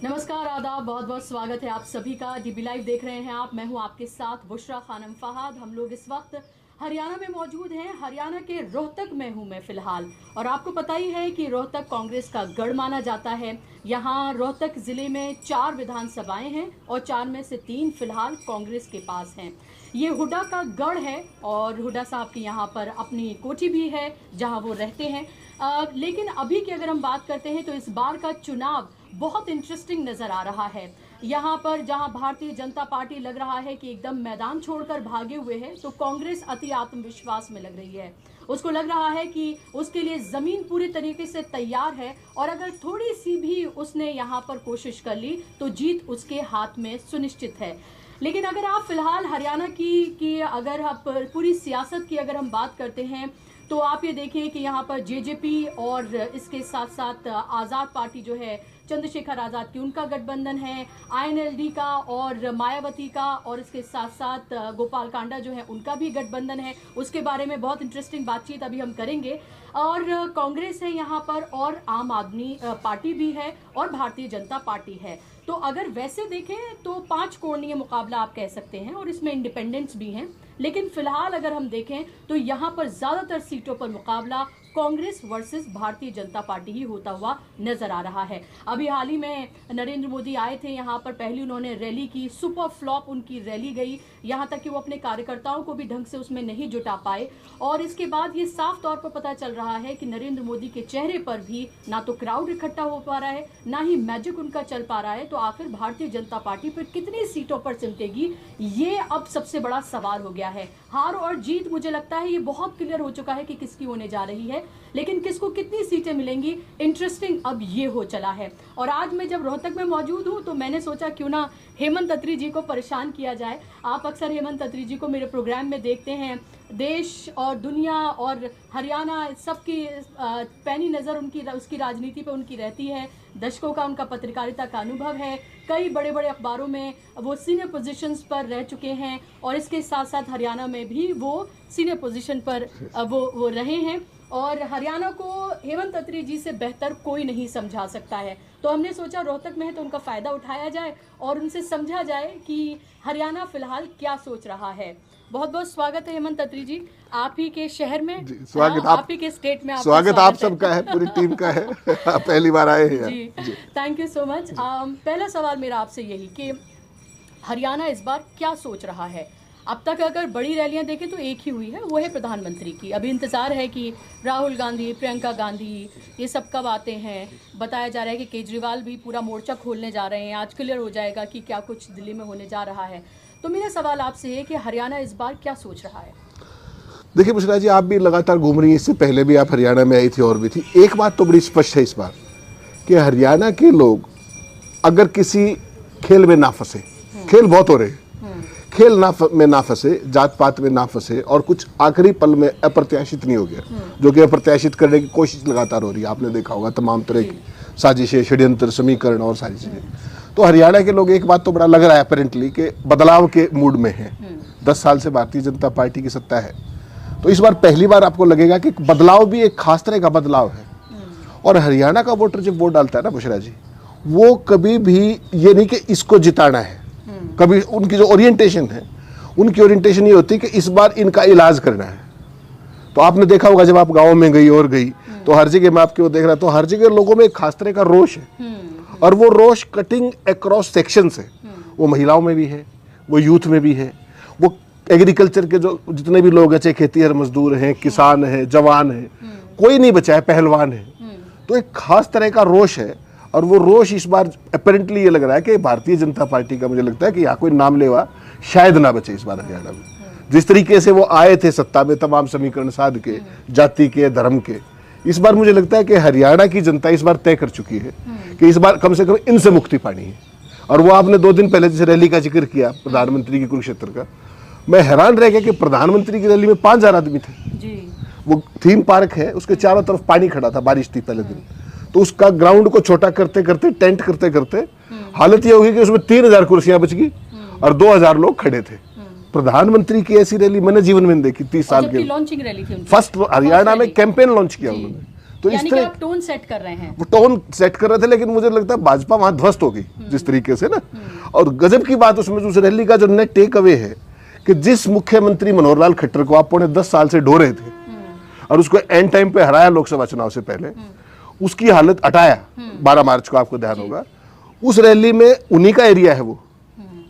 नमस्कार, आदाब, बहुत बहुत स्वागत है आप सभी का। डीबी लाइव देख रहे हैं आप। मैं हूं आपके साथ बुशरा खानम फहाद। हम लोग इस वक्त हरियाणा में मौजूद हैं। हरियाणा के रोहतक में हूं मैं फिलहाल। और आपको पता ही है कि रोहतक कांग्रेस का गढ़ माना जाता है। यहां रोहतक जिले में 4 विधानसभाएं हैं और 4 में से 3 फिलहाल कांग्रेस के पास हैं। ये हुड्डा का गढ़ है और हुड्डा साहब की यहाँ पर अपनी कोठी भी है जहाँ वो रहते हैं। लेकिन अभी की अगर हम बात करते हैं तो इस बार का चुनाव बहुत इंटरेस्टिंग नजर आ रहा है। यहाँ पर जहाँ भारतीय जनता पार्टी लग रहा है कि एकदम मैदान छोड़कर भागे हुए है, तो कांग्रेस अति आत्मविश्वास में लग रही है। उसको लग रहा है कि उसके लिए जमीन पूरी तरीके से तैयार है और अगर थोड़ी सी भी उसने यहाँ पर कोशिश कर ली तो जीत उसके हाथ में सुनिश्चित है। लेकिन अगर आप फिलहाल हरियाणा की अगर आप पूरी सियासत की अगर हम बात करते हैं तो आप ये देखिए कि यहाँ पर जेजेपी और इसके साथ साथ आज़ाद पार्टी जो है, चंद्रशेखर आज़ाद की, उनका गठबंधन है, आईएनएलडी का और मायावती का, और इसके साथ साथ गोपाल कांडा जो है उनका भी गठबंधन है। उसके बारे में बहुत इंटरेस्टिंग बातचीत अभी हम करेंगे। और कांग्रेस है यहाँ पर और आम आदमी पार्टी भी है और भारतीय जनता पार्टी है। तो अगर वैसे देखें तो 5 कोणीय मुकाबला आप कह सकते हैं और इसमें इंडिपेंडेंट्स भी हैं। लेकिन फिलहाल अगर हम देखें तो यहाँ पर ज्यादातर सीटों पर मुकाबला कांग्रेस वर्सेस भारतीय जनता पार्टी ही होता हुआ नजर आ रहा है। अभी हाल ही में नरेंद्र मोदी आए थे यहाँ पर, पहली उन्होंने रैली की, सुपर फ्लॉप उनकी रैली गई, यहाँ तक कि वो अपने कार्यकर्ताओं को भी ढंग से उसमें नहीं जुटा पाए। और इसके बाद ये साफ तौर पर पता चल रहा है कि नरेंद्र मोदी के चेहरे पर भी ना तो क्राउड इकट्ठा हो पा रहा है, ना ही मैजिक उनका चल पा रहा है। तो आखिर भारतीय जनता पार्टी पर कितनी सीटों पर सिमटेगी, ये अब सबसे बड़ा सवाल हो गया है। हार और जीत मुझे लगता है ये बहुत क्लियर हो चुका है कि किसकी होने जा रही है, लेकिन किसको कितनी सीटें मिलेंगी, इंटरेस्टिंग अब ये हो चला है। और आज मैं जब रोहतक में मौजूद हूँ तो मैंने सोचा क्यों ना हेमंत अत्री जी को परेशान किया जाए। आप अक्सर हेमंत अत्री जी को मेरे प्रोग्राम में देखते हैं। देश और दुनिया और हरियाणा सबकी पैनी नज़र उसकी राजनीति पे उनकी रहती है। दशकों का उनका पत्रकारिता का अनुभव है। कई बड़े बड़े अखबारों में वो सीनियर पोजीशंस पर रह चुके हैं और इसके साथ साथ हरियाणा में भी वो सीनियर पोजीशन पर वो रहे हैं। और हरियाणा को हेमंत अत्री जी से बेहतर कोई नहीं समझा सकता है। तो हमने सोचा रोहतक में है तो उनका फ़ायदा उठाया जाए और उनसे समझा जाए कि हरियाणा फिलहाल क्या सोच रहा है। बहुत बहुत स्वागत है हेमंत अत्री जी, आप ही के शहर में स्वागत। आप ही के स्टेट में स्वागत आप सबका है, पूरी टीम का है। आप पहली बार आए हैं जी। Thank you so much. पहला सवाल मेरा आपसे यही कि हरियाणा इस बार क्या सोच रहा है। अब तक अगर बड़ी रैलियां देखें तो एक ही हुई है, वो है प्रधानमंत्री की। अभी इंतज़ार है कि राहुल गांधी, प्रियंका गांधी, ये सब कब आते हैं। बताया जा रहा है कि केजरीवाल भी पूरा मोर्चा खोलने जा रहे हैं। आज क्लियर हो जाएगा कि क्या कुछ दिल्ली में होने जा रहा है। तो मेरा सवाल आपसे है कि हरियाणा इस बार क्या सोच रहा है। देखिए बुशरा जी, आप भी लगातार घूम रही हैं, इससे पहले भी आप हरियाणा में आई थी और भी थी। एक बात तो बड़ी स्पष्ट है इस बार कि हरियाणा के लोग अगर किसी खेल में ना फंसे, खेल बहुत हो रहे हैं, खेल में ना फंसे, जात पात में ना फंसे और कुछ आखिरी पल में अप्रत्याशित नहीं हो गया, जो कि अप्रत्याशित करने की कोशिश लगातार हो रही है। आपने देखा होगा तमाम तरह की साजिशें, षड्यंत्र, समीकरण और सारी चीजें। तो हरियाणा के लोग, एक बात तो बड़ा लग रहा है अपेरेंटली कि बदलाव के मूड में है। 10 साल से भारतीय जनता पार्टी की सत्ता है, तो इस बार पहली बार आपको लगेगा कि बदलाव भी एक खास तरह का बदलाव है। और हरियाणा का वोटर जब वोट डालता है ना बुशरा जी, वो कभी भी ये नहीं कि इसको जिताना है, कभी उनकी जो ओरिएंटेशन है, उनकी ओरिएंटेशन ये होती है कि इस बार इनका इलाज करना है। तो आपने देखा होगा जब आप गाँव में गई और गई तो हर जगह मैं आपके वो देख रहा, तो हर जगह लोगों में एक खास तरह का रोष है और वो रोष कटिंग अक्रॉस सेक्शन है। वो महिलाओं में भी है, वो यूथ में भी है, वो एग्रीकल्चर के जो जितने भी लोग हैं, चाहे खेतीहर मजदूर हैं, किसान हैं, जवान हैं, कोई नहीं बचा है, पहलवान है। तो एक खास तरह का रोष है और वो रोष इस बार अपेरेंटली ये लग रहा है कि भारतीय जनता पार्टी का, मुझे लगता है कि यहाँ कोई नाम लेवा शायद ना बचे इस बार हरियाणा में। जिस तरीके से वो आए थे सत्ता में, तमाम समीकरण साध के, जाति के, धर्म के, इस बार मुझे लगता है कि हरियाणा की जनता इस बार तय कर चुकी है कि इस बार कम से कम इनसे मुक्ति पानी है। और वो आपने 2 दिन पहले जैसे रैली का जिक्र किया प्रधानमंत्री की कुरुक्षेत्र का, मैं हैरान रह गया कि प्रधानमंत्री की रैली में 5000 आदमी थे जी। वो थीम पार्क है, उसके चारों तरफ पानी खड़ा था, बारिश थी पहले दिन, तो उसका ग्राउंड को छोटा करते करते, टेंट करते करते हालत ये होगी कि उसमें 3000 कुर्सियां बच गई और 2000 लोग खड़े थे। प्रधानमंत्री की ऐसी रैली मैंने जीवन में देखी 30 साल के। लॉन्चिंग रैली थी, फर्स्ट हरियाणा में कैंपेन लॉन्च किया उन्होंने। तो यानी इस कि तरह आप टोन सेट कर रहे हैं। वो टोन सेट कर रहे थे, लेकिन मुझे लगता है भाजपा वहां ध्वस्त हो गई जिस तरीके से ना। और गजब की बात उसमें उस रैली का जो नेट टेक अवे है कि जिस मुख्यमंत्री मनोहर लाल खट्टर को आप पौने 10 साल से ढो रहे थे और उसको एंड टाइम पे हराया लोकसभा चुनाव से पहले, उसकी हालत हटाया 12 मार्च को, आपको ध्यान होगा। उस रैली में उन्हीं का एरिया है वो।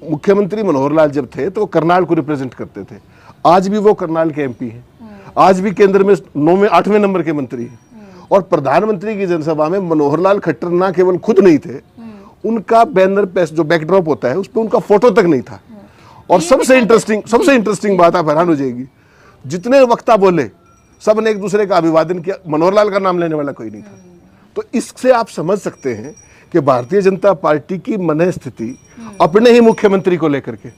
मुख्यमंत्री मनोहर लाल जब थे तो वो करनाल को रिप्रेजेंट करते थे, आज भी वो करनाल के एमपी हैं, आज भी केंद्र में 9वें 8वें नंबर के मंत्री हैं। और प्रधानमंत्री की जनसभा में मनोहर लाल खट्टर ना केवल खुद नहीं थे, उनका बैनर पे जो बैकड्रॉप होता है उस पर उनका फोटो तक नहीं था। और सबसे इंटरेस्टिंग बात, आप हैरान हो जाएगी, जितने वक्ता बोले सब ने एक दूसरे का अभिवादन किया, मनोहर लाल का नाम लेने वाला कोई नहीं था। तो इससे आप समझ सकते हैं कि भारतीय जनता पार्टी की मन स्थिति अपने ही मुख्यमंत्री को लेकर के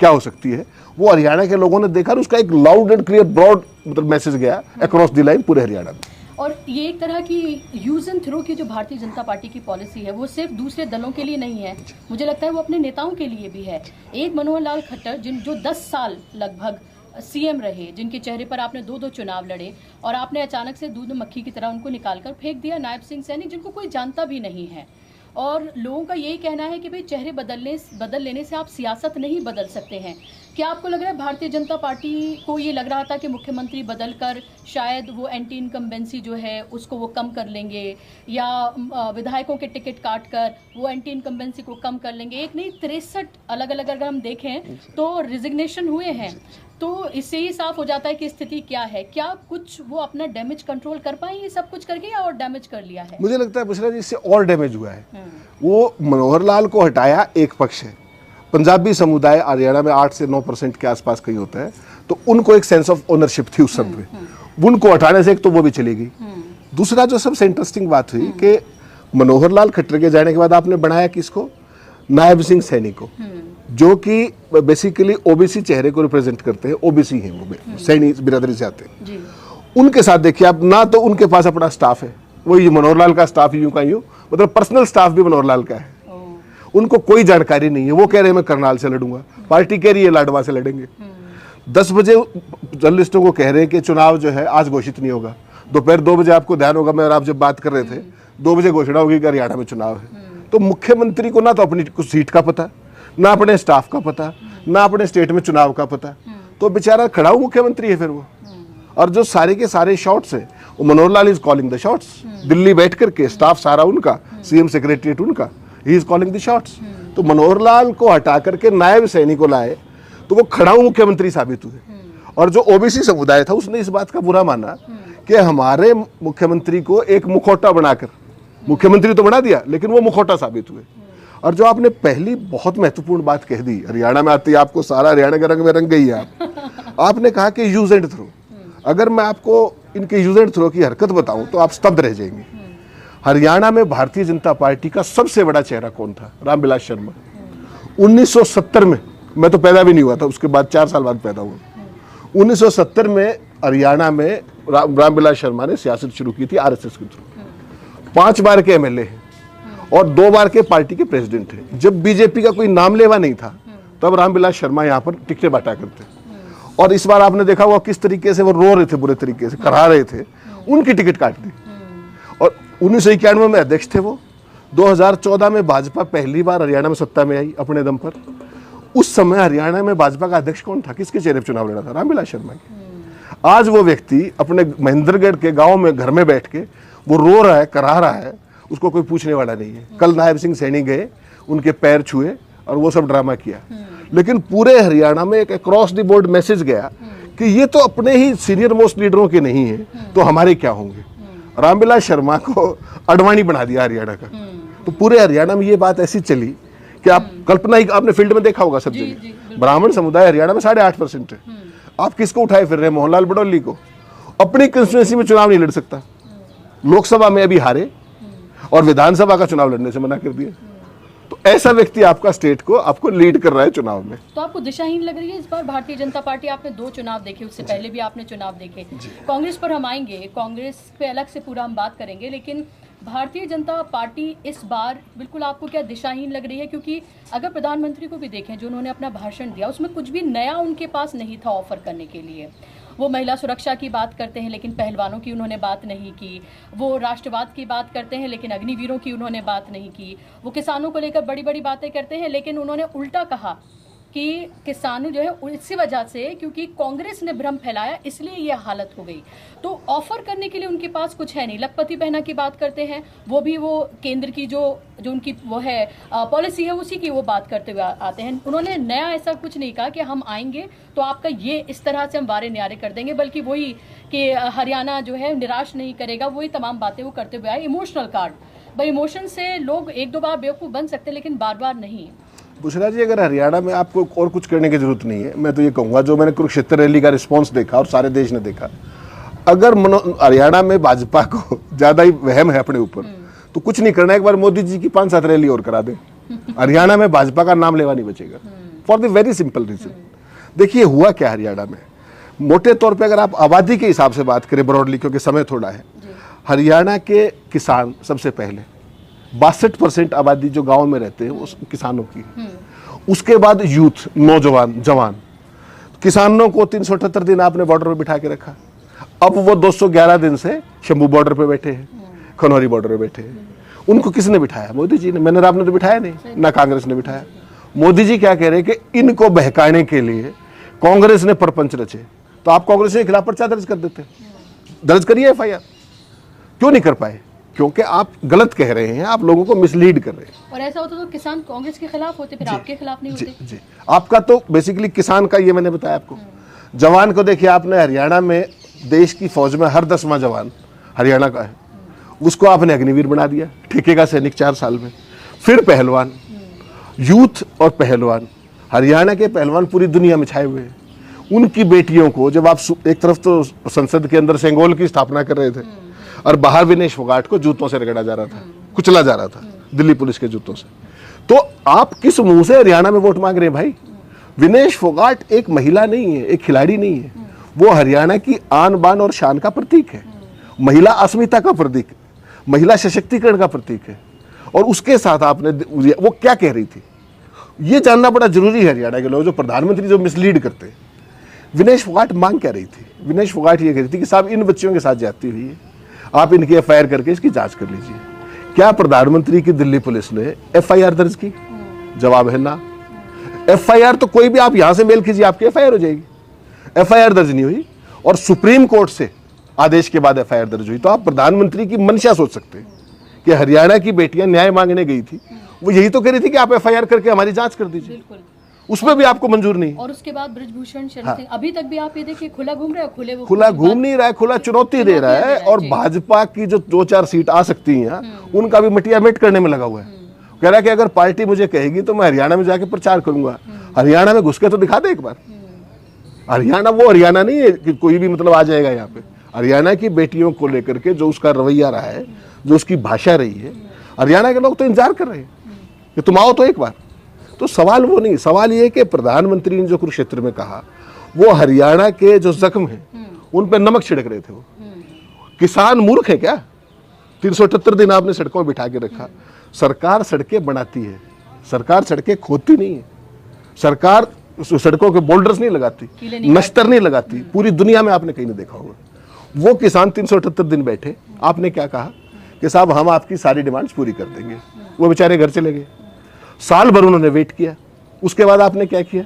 क्या हो सकती है। वो हरियाणा के लोगों ने देखा, उसका एक लाउड एंड क्लियर ब्रॉड मतलब मैसेज गया अक्रॉस द लाइन पूरे हरियाणा में। और ये एक तरह की यूज एंड थ्रो की जो भारतीय जनता पार्टी की पॉलिसी है वो सिर्फ दूसरे दलों के लिए नहीं है, मुझे लगता है वो अपने नेताओं के लिए भी है। एक मनोहर लाल खट्टर जो 10 साल लगभग सीएम रहे, जिनके चेहरे पर आपने 2-2 चुनाव लड़े और आपने अचानक से दूध मक्खी की तरह उनको निकालकर फेंक दिया। नायब सिंह सैनी, जिनको कोई जानता भी नहीं है, और लोगों का यही कहना है कि भाई चेहरे बदल लेने से आप सियासत नहीं बदल सकते हैं। क्या आपको लग रहा है भारतीय जनता पार्टी को ये लग रहा था कि मुख्यमंत्री बदलकर शायद वो एंटी इनकम्बेंसी जो है उसको वो कम कर लेंगे, या विधायकों के टिकट काट कर वो एंटी इनकम्बेंसी को कम कर लेंगे? एक नहीं 63 अलग अलग अगर हम देखें तो रिजिग्नेशन हुए हैं, तो इससे ही साफ हो जाता है कि स्थिति क्या है। क्या कुछ वो अपना डैमेज कंट्रोल कर पाए ये सब कुछ करके, या और डैमेज कर लिया है? मुझे लगता है बुशरा जी इससे और डैमेज हुआ है। वो मनोहर लाल को हटाया एक पक्ष है, पंजाबी समुदाय हरियाणा में 8 से 9% के आसपास कहीं होता है, तो उनको एक सेंस ऑफ ओनरशिप थी उस सब में। उनको हटाने से एक तो वो भी चली गई। दूसरा जो सबसे इंटरेस्टिंग बात हुई कि मनोहर लाल खट्टर के जाने के बाद आपने बनाया किसको? नायब सिंह सैनी को, जो कि बेसिकली ओबीसी चेहरे को रिप्रेजेंट करते हैं। ओबीसी हैं वो, सैनी बिरादरी से आते हैं। उनके साथ देखिए आप, ना तो उनके पास अपना स्टाफ है, वो ये मनोहर लाल का स्टाफ यूं का यूं, मतलब पर्सनल स्टाफ भी मनोहर लाल का है। उनको कोई जानकारी नहीं है। वो कह रहे हैं मैं करनाल से लड़ूंगा, पार्टी कह रही है लाडवा से लड़ेंगे। 10 बजे जर्नलिस्टों को कह रहे हैं कि चुनाव जो है आज घोषित नहीं होगा। दोपहर 2 बजे आपको ध्यान होगा, मैं और आप जब बात कर रहे थे, 2 बजे घोषणा होगी कि हरियाणा में चुनाव है। तो मुख्यमंत्री को ना तो अपनी कुछ सीट का पता, ना अपने स्टाफ का पता, ना अपने स्टेट में चुनाव का पता, तो बेचारा खड़ा हुआ मुख्यमंत्री है फिर वो। और जो सारे के सारे शॉट्स है वो Manohar Lal is calling the shots. Delhi बैठ करके स्टाफ सारा उनका, सीएम सेक्रेटरीट उनका, he is calling the shots. तो मनोहर लाल को हटा करके नायब सैनी को लाए तो वो खड़ा हुआ मुख्यमंत्री साबित हुए। और जो ओबीसी समुदाय था उसने इस बात का बुरा माना कि हमारे मुख्यमंत्री को एक मुखौटा बनाकर, मुख्यमंत्री तो बना दिया लेकिन वो मुखौटा साबित हुए। और जो आपने पहली बहुत महत्वपूर्ण बात कह दी, हरियाणा में आते ही आपको सारा हरियाणा के रंग में रंग गई है आपने कहा कि यूज एंड थ्रो। अगर मैं आपको इनके यूज एंड थ्रो की हरकत बताऊं तो आप स्तब्ध रह जाएंगे। हरियाणा में भारतीय जनता पार्टी का सबसे बड़ा चेहरा कौन था? रामविलास शर्मा। 1970 में, मैं तो पैदा भी नहीं हुआ था, उसके बाद 4 साल बाद पैदा हुआ। 1970 में हरियाणा में रामविलास शर्मा ने सियासत शुरू की थी आरएसएस के थ्रू। 5 बार के एमएलए हैं और 2 बार के पार्टी के प्रेसिडेंट हैं। जब बीजेपी का कोई नाम लेवा नहीं था तब रामविलास शर्मा यहाँ पर टिकटें बांटा करते। और इस बार आपने देखा हुआ किस तरीके से वो रो रहे थे, बुरे तरीके से करा रहे थे, उनकी टिकट काट दी। और 1991 में अध्यक्ष थे वो। 2014 में भाजपा पहली बार हरियाणा में सत्ता में आई अपने दम पर। उस समय हरियाणा में भाजपा का अध्यक्ष कौन था? किसके चेहरे पर चुनाव लड़ा था? रामविलास शर्मा के। आज वो व्यक्ति अपने महेंद्रगढ़ के गांव में घर में बैठ के वो रो रहा है, करा रहा है, उसको कोई पूछने वाला नहीं है। कल नायब सिंह सैनी गए, उनके पैर छुए और वो सब ड्रामा किया। लेकिन पूरे हरियाणा में एक अक्रॉस द बोर्ड मैसेज गया कि ये तो अपने ही सीनियर मोस्ट लीडरों के नहीं है तो हमारे क्या होंगे। रामविलास शर्मा को अडवाणी बना दिया हरियाणा का। तो पूरे हरियाणा में ये बात ऐसी चली कि आप कल्पना ही, आपने फील्ड में देखा होगा सब जगह, ब्राह्मण समुदाय हरियाणा में 8.5% है। आप किसको उठाए फिर रहे? मोहनलाल बडौली को। अपनी कंस्टिट्यूएंसी में चुनाव नहीं लड़ सकता, लोकसभा में अभी हारे और विधानसभा का चुनाव लड़ने से मना कर दिया। तो ऐसा व्यक्ति आपका स्टेट को आपको लीड कर रहा है चुनाव में। तो आपको दिशाहीन लग रही है इस बार भारतीय जनता पार्टी? आपने 2 चुनाव देखे, उससे पहले भी आपने चुनाव देखे। कांग्रेस पर हम आएंगे, कांग्रेस पे अलग से पूरा हम बात करेंगे, लेकिन भारतीय जनता पार्टी इस बार बिल्कुल आपको क्या दिशाहीन लग रही है? क्योंकि अगर प्रधानमंत्री को भी देखें, जो उन्होंने अपना भाषण दिया उसमें कुछ भी नया उनके पास नहीं था ऑफर करने के लिए। वो महिला सुरक्षा की बात करते हैं लेकिन पहलवानों की उन्होंने बात नहीं की, वो राष्ट्रवाद की बात करते हैं लेकिन अग्निवीरों की उन्होंने बात नहीं की, वो किसानों को लेकर बड़ी बड़ी बातें करते हैं लेकिन उन्होंने उल्टा कहा कि किसानों जो है इसी वजह से क्योंकि कांग्रेस ने भ्रम फैलाया इसलिए ये हालत हो गई। तो ऑफर करने के लिए उनके पास कुछ है नहीं। लखपति बहना की बात करते हैं, वो भी वो केंद्र की जो उनकी वो है पॉलिसी है उसी की वो बात करते हुए आते हैं। उन्होंने नया ऐसा कुछ नहीं कहा कि हम आएंगे तो आपका ये इस तरह से हम वारे न्यारे कर देंगे, बल्कि वही कि हरियाणा जो है निराश नहीं करेगा, वही तमाम बातें वो करते हुए आए। इमोशनल कार्ड, भाई इमोशन से लोग एक दो बार बेवकूफ़ बन सकते हैं लेकिन बार बार नहीं। बुशरा जी, अगर हरियाणा में आपको और कुछ करने की जरूरत नहीं है। मैं तो ये कहूँगा, जो मैंने कुरुक्षेत्र रैली का रिस्पांस देखा और सारे देश ने देखा, अगर हरियाणा में भाजपा को ज़्यादा ही वहम है अपने ऊपर तो कुछ नहीं करना, एक बार मोदी जी की 5-7 रैली और करा दें, हरियाणा में भाजपा का नाम लेवा नहीं बचेगा। For the very simple reason, देखिए हुआ क्या हरियाणा में। मोटे तौर पर अगर आप आबादी के हिसाब से बात करें ब्रॉडली, क्योंकि समय थोड़ा है, हरियाणा के किसान सबसे पहले 62% आबादी जो गांव में रहते हैं वो किसानों की। उसके बाद यूथ, नौजवान, जवान। किसानों को 378 दिन आपने बॉर्डर पर बिठा के रखा। अब वो 211 दिन से शंभू बॉर्डर पे बैठे हैं, खनौरी बॉर्डर पे बैठे हैं। उनको किसने बिठाया? मोदी जी ने। मैंने और आपने तो बिठाया नहीं, ना कांग्रेस ने बिठाया। मोदी जी क्या कह रहे हैं कि इनको बहकाने के लिए कांग्रेस ने परपंच रचे, तो आप कांग्रेस के खिलाफ पर्चा दर्ज कर देते। दर्ज करिए एफआईआर, क्यों नहीं कर पाए? क्योंकि आप गलत कह रहे हैं, आप लोगों को मिसलीड कर रहे हैं। और ऐसा होता तो किसान कांग्रेस के खिलाफ होते, फिर आपके खिलाफ नहीं होते। जी, आपका तो बेसिकली किसान का ये मैंने बताया आपको। जवान को देखिए, आपने हरियाणा में देश की फौज में हर 10वां जवान हरियाणा का है, उसको आपने अग्निवीर बना दिया, ठेके का सैनिक 4 साल में। फिर पहलवान, यूथ और पहलवान, हरियाणा के पहलवान पूरी दुनिया में छाए हुए हैं। उनकी बेटियों को जब आप एक तरफ तो संसद के अंदर सेंगोल की स्थापना कर रहे थे और बाहर विनेश फोगाट को जूतों से रगड़ा जा रहा था, कुचला जा रहा था दिल्ली पुलिस के जूतों से, तो आप किस मुंह से हरियाणा में वोट मांग रहे हैं भाई? विनेश फोगाट एक महिला नहीं है, एक खिलाड़ी नहीं है, वो हरियाणा की आन बान और शान का प्रतीक है, महिला अस्मिता का प्रतीक, महिला सशक्तिकरण का प्रतीक है। और उसके साथ आपने वो क्या कह रही थी ये जानना बड़ा जरूरी है। हरियाणा के लोग, जो प्रधानमंत्री जो मिसलीड करते हैं, विनेश फोगाट मांग क्या रही थी? विनेश फोगाट ये कह रही थी कि साहब इन बच्चियों के साथ जाती हुई है, आप इनकी एफआईआर करके इसकी जांच कर लीजिए। क्या प्रधानमंत्री की दिल्ली पुलिस ने एफआईआर दर्ज की? जवाब है ना। एफआईआर तो कोई भी आप यहां से मेल कीजिए, आपकी एफआईआर हो जाएगी। एफआईआर दर्ज नहीं हुई और सुप्रीम कोर्ट से आदेश के बाद एफआईआर दर्ज हुई, तो आप प्रधानमंत्री की मंशा सोच सकते हैं कि हरियाणा की बेटियां न्याय मांगने गई थी, वो यही तो कह रही थी कि आप एफआईआर करके हमारी जांच कर दीजिए, उसमें भी आपको मंजूर नहीं। और उसके बाद ब्रिजभूषण शरण सिंह अभी तक भी आप ये देखिए खुला घूम रहे हो, खुला घूम नहीं रहा है, खुला चुनौती दे रहा है। और भाजपा की जो 2-4 सीट आ सकती हैं उनका भी मटिया मेट करने में लगा हुआ है। कह रहा है कि अगर पार्टी मुझे कहेगी तो मैं हरियाणा में जाके प्रचार करूंगा। हरियाणा में घुस के तो दिखा दे एक बार। हरियाणा वो हरियाणा नहीं है कि कोई भी मतलब आ जाएगा यहाँ पे। हरियाणा की बेटियों को लेकर के जो उसका रवैया रहा है, जो उसकी भाषा रही है, हरियाणा के लोग तो इंतजार कर रहे हैं कि तुम आओ तो एक बार। तो सवाल वो नहीं, सवाल ये कि प्रधानमंत्री ने जो कुरुक्षेत्र में कहा, वो हरियाणा के जो जख्म हैं उन पर नमक छिड़क रहे थे। वो किसान मूर्ख है क्या? 378 दिन आपने सड़कों में बिठा के रखा। सरकार सड़कें बनाती है, सरकार सड़कें खोदती नहीं है, सरकार सड़कों के बोल्डर्स नहीं लगाती, नश्तर नहीं लगाती। पूरी दुनिया में आपने कहीं नहीं देखा होगा। वो किसान 378 दिन बैठे, आपने क्या कहा कि साहब हम आपकी सारी डिमांड्स पूरी कर देंगे। वो बेचारे घर चले गए। साल भर उन्होंने वेट किया। उसके बाद आपने क्या किया?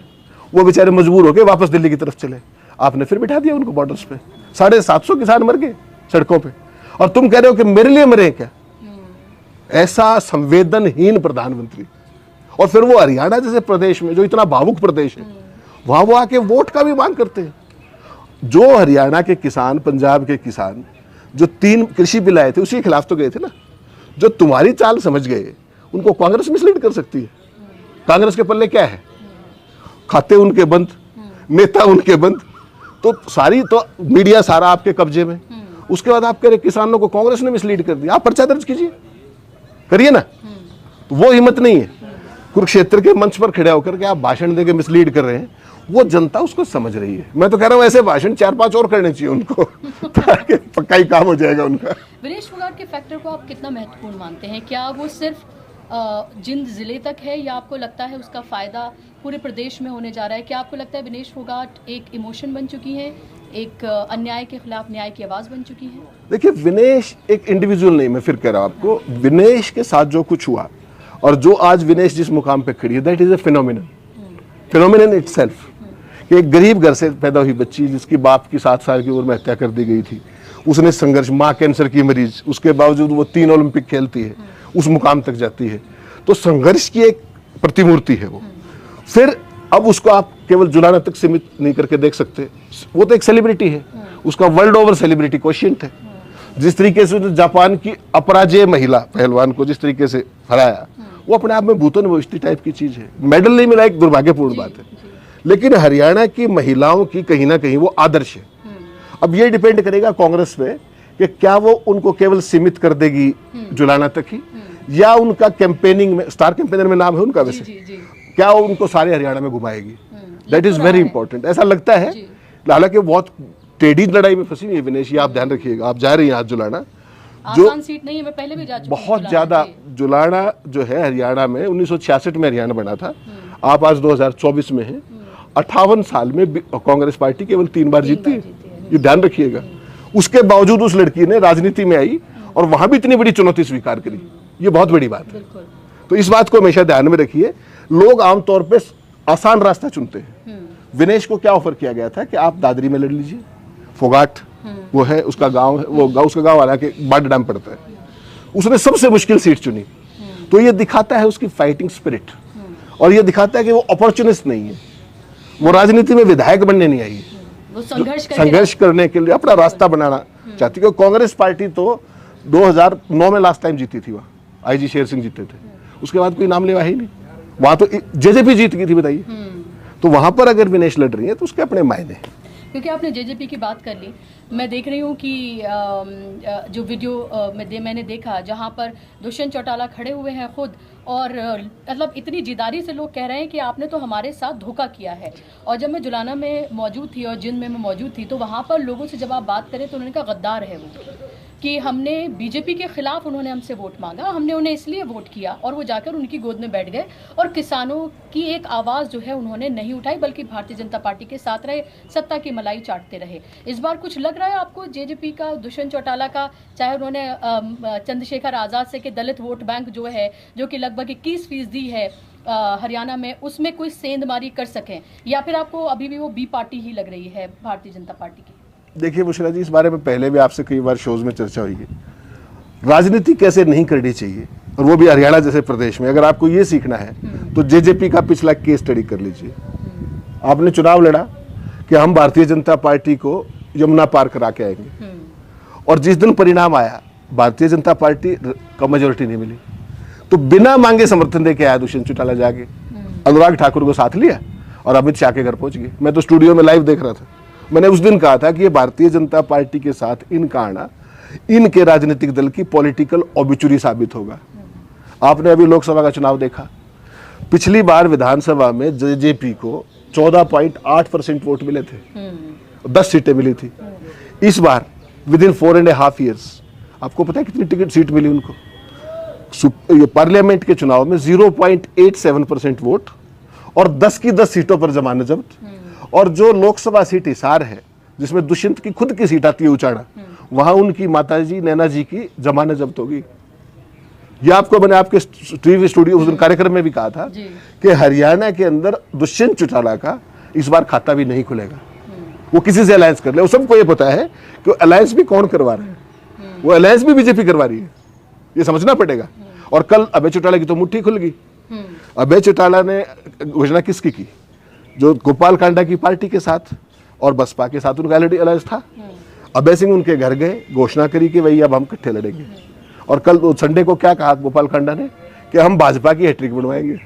वो बेचारे मजबूर हो गए, वापस दिल्ली की तरफ चले। आपने फिर बिठा दिया उनको बॉर्डर्स पे। 750 किसान मर गए सड़कों पे, और तुम कह रहे हो कि मेरे लिए मरे क्या? ऐसा संवेदनहीन प्रधानमंत्री। और फिर वो हरियाणा जैसे प्रदेश में, जो इतना भावुक प्रदेश है, वहां वो आके वोट का भी मांग करते हैं। जो हरियाणा के किसान, पंजाब के किसान जो 3 कृषि बिल आए थे, उसी के खिलाफ तो गए थे ना। जो तुम्हारी चाल समझ गए, उनको कांग्रेस मिसलीड कर सकती है। कांग्रेस के पल्ले क्या है? खाते उनके बंद, नेता उनके बंद, तो सारी तो मीडिया सारा आपके कब्जे में। उसके बाद आप कह रहे किसानों को कांग्रेस ने मिसलीड कर दिया। आप पर्चा दर्ज कीजिए, करिए ना। तो वो हिम्मत नहीं है। कुरुक्षेत्र के मंच पर खड़े होकर के आप भाषण देके मिसलीड कर रहे हैं, वो जनता उसको समझ रही है। मैं तो कह रहा हूँ ऐसे भाषण 4-5 और करने चाहिए उनको, ताकि पक्का ही काम हो जाएगा उनका। विनेश फोगाट के फैक्टर को आप कितना महत्वपूर्ण मानते हैं? क्या वो सिर्फ जिंद जिले तक है, या आपको लगता है उसका फायदा पूरे प्रदेश में होने जा रहा है? क्या आपको लगता है विनेश फोगाट एक इमोशन बन चुकी है, एक अन्याय के खिलाफ न्याय की आवाज बन चुकी है। देखिए, विनेश एक इंडिविजुअल नहीं, मैं फिर कह रहा हूं आपको, विनेश के साथ जो कुछ हुआ और जो आज विनेश जिस मुकाम पे खड़ी है, that is a phenomenon itself. कि एक गरीब घर से पैदा हुई बच्ची जिसकी बाप की 7 साल की उम्र में हत्या कर दी गई थी, उसने संघर्ष, माँ कैंसर की मरीज, उसके बावजूद वो 3 ओलंपिक खेलती है, उस मुकाम तक जाती है। तो संघर्ष की एक प्रतिमूर्ति है वो। फिर अब उसको आप केवल जुलाना तक सीमित नहीं करके देख सकते, वो तो एक सेलिब्रिटी है, उसका वर्ल्ड ओवर सेलिब्रिटी क्वोशिएंट है। जिस तरीके से जापान की अपराजेय महिला पहलवान को जिस तरीके से हराया, वो अपने आप में भूतन वोष्टि टाइप की चीज है। मेडल नहीं मिला एक दुर्भाग्यपूर्ण बात है, लेकिन हरियाणा की महिलाओं की कहीं ना कहीं वो आदर्श है। अब ये डिपेंड करेगा कांग्रेस पे कि क्या वो उनको केवल सीमित कर देगी जुलाना तक ही, या उनका कैंपेनिंग में, स्टार कैंपेनर में नाम है उनका वैसे, क्या वो उनको सारे हरियाणा में घुमाएगी। That is very important. ऐसा लगता है, हालांकि बहुत टेढ़ी लड़ाई में फंसी हुई है विनेश, ये आप ध्यान रखिएगा। आप जा रही हैं आज जुलाना, जो आसान सीट नहीं है, मैं पहले भी जा चुकी हूं बहुत ज्यादा, जुलाना जो है हरियाणा में 1966 में हरियाणा बना था, आप आज 2024 में हैं। 58 साल में कांग्रेस पार्टी केवल 3 बार जीती है, ये ध्यान रखिएगा। उसके बावजूद उस लड़की ने राजनीति में आई और वहां भी इतनी बड़ी चुनौती स्वीकार करी, ये बहुत बड़ी बात है। तो इस बात को हमेशा ध्यान में रखिए। लोग आमतौर पे आसान रास्ता चुनते हैं। विनेश को क्या ऑफर किया गया था कि आप दादरी में लड़ लीजिए, फोगाट वो है उसका गांव है, वो उसका गांव हालांकि बाड डैम पड़ता है, उसने सबसे मुश्किल सीट चुनी। तो ये दिखाता है उसकी फाइटिंग स्पिरिट, और ये दिखाता है कि वो अपॉर्चुनिस्ट नहीं है, वो राजनीति में विधायक बनने नहीं आई है, वो संघर्ष करने के लिए अपना रास्ता बनाना चाहती है। कांग्रेस पार्टी तो 2009 में लास्ट टाइम जीती थी, वहाँ आईजी शेर सिंह जीते थे, उसके बाद कोई नाम लेवा ही नहीं। वहां तो जेजेपी जीत गई थी, बताइए। तो वहां पर अगर विनेश लड़ रही है तो उसके अपने मायने हैं। क्योंकि आपने जेजेपी की बात कर ली, मैं देख रही हूँ कि जो वीडियो मैंने देखा जहाँ पर दुष्यंत चौटाला खड़े हुए हैं खुद, और मतलब इतनी जिदारी से लोग कह रहे हैं कि आपने तो हमारे साथ धोखा किया है। और जब मैं जुलाना में मौजूद थी और जिंद में मैं मौजूद थी, तो वहाँ पर लोगों से जब आप बात करें तो उन्होंने कहा गद्दार है वो, कि हमने बीजेपी के खिलाफ उन्होंने हमसे वोट मांगा, हमने उन्हें इसलिए वोट किया, और वो जाकर उनकी गोद में बैठ गए और किसानों की एक आवाज़ जो है उन्होंने नहीं उठाई, बल्कि भारतीय जनता पार्टी के साथ रहे, सत्ता की मलाई चाटते रहे। इस बार कुछ लग रहा है आपको जेजेपी का, दुष्यंत चौटाला का, चाहे उन्होंने चंद्रशेखर आज़ाद से कि दलित वोट बैंक जो है, जो कि लगभग 21% है हरियाणा में, उसमें कोई सेंधमारी कर सकें, या फिर आपको अभी भी वो बी पार्टी ही लग रही है भारतीय जनता पार्टी की? देखिए बुशरा जी, इस बारे में पहले भी आपसे कई बार शोज में चर्चा हुई है। राजनीति कैसे नहीं करनी चाहिए, और वो भी हरियाणा जैसे प्रदेश में। अगर आपको ये सीखना है तो जेजेपी का पिछला केस स्टडी कर लीजिए। आपने चुनाव लड़ा कि हम भारतीय जनता पार्टी को यमुना पार करा के आएंगे, और जिस दिन परिणाम आया भारतीय जनता पार्टी का मेजोरिटी नहीं मिली, तो बिना मांगे समर्थन दे के आया दुष्यंत चौटाला, जाके अनुराग ठाकुर को साथ लिया और अमित शाह के घर पहुंच गए। मैं तो स्टूडियो में लाइव देख रहा था। मैंने उस दिन कहा था कि ये भारतीय जनता पार्टी के साथ इनका आना इनके राजनीतिक दल की पॉलिटिकल ऑबिचुरी साबित होगा। आपने अभी लोकसभा का चुनाव देखा, पिछली बार विधानसभा में जेजेपी को 14.8% वोट मिले थे, 10 सीटें मिली थी। इस बार विद इन 4.5 years आपको पता है कितनी टिकट सीट मिली उनको? ये पार्लियामेंट के चुनाव में 0.87% वोट और 10 की 10 सीटों पर जमानत जब्त। और जो लोकसभा सीट हिसार है, जिसमें दुष्यंत की खुद की सीट आती है उचाड़ा, वहां उनकी माताजी नैना जी की जमानत जब्त होगी। ये आपको मैंने आपके टीवी स्टूडियो उस दिन कार्यक्रम में भी कहा था कि हरियाणा के अंदर दुष्यंत चौटाला का इस बार खाता भी नहीं खुलेगा। वो किसी से अलायंस कर ले, वो सबको ये पता है कि अलायंस भी कौन करवा रहा है, वो अलायंस भी बीजेपी करवा रही है, ये समझना पड़ेगा। और कल अभय चौटाला की तो मुट्ठी खुल गई। अभय चौटाला ने घोषणा किसकी की? जो गोपाल कांडा की पार्टी के साथ और बसपा के साथ उनका ऑलरेडी अलायंस था। अभय सिंह उनके घर गए, घोषणा करी कि भाई अब हम इकट्ठे लड़ेंगे। और कल संडे को क्या कहा गोपाल कांडा ने कि हम भाजपा की हैट्रिक बनवाएंगे।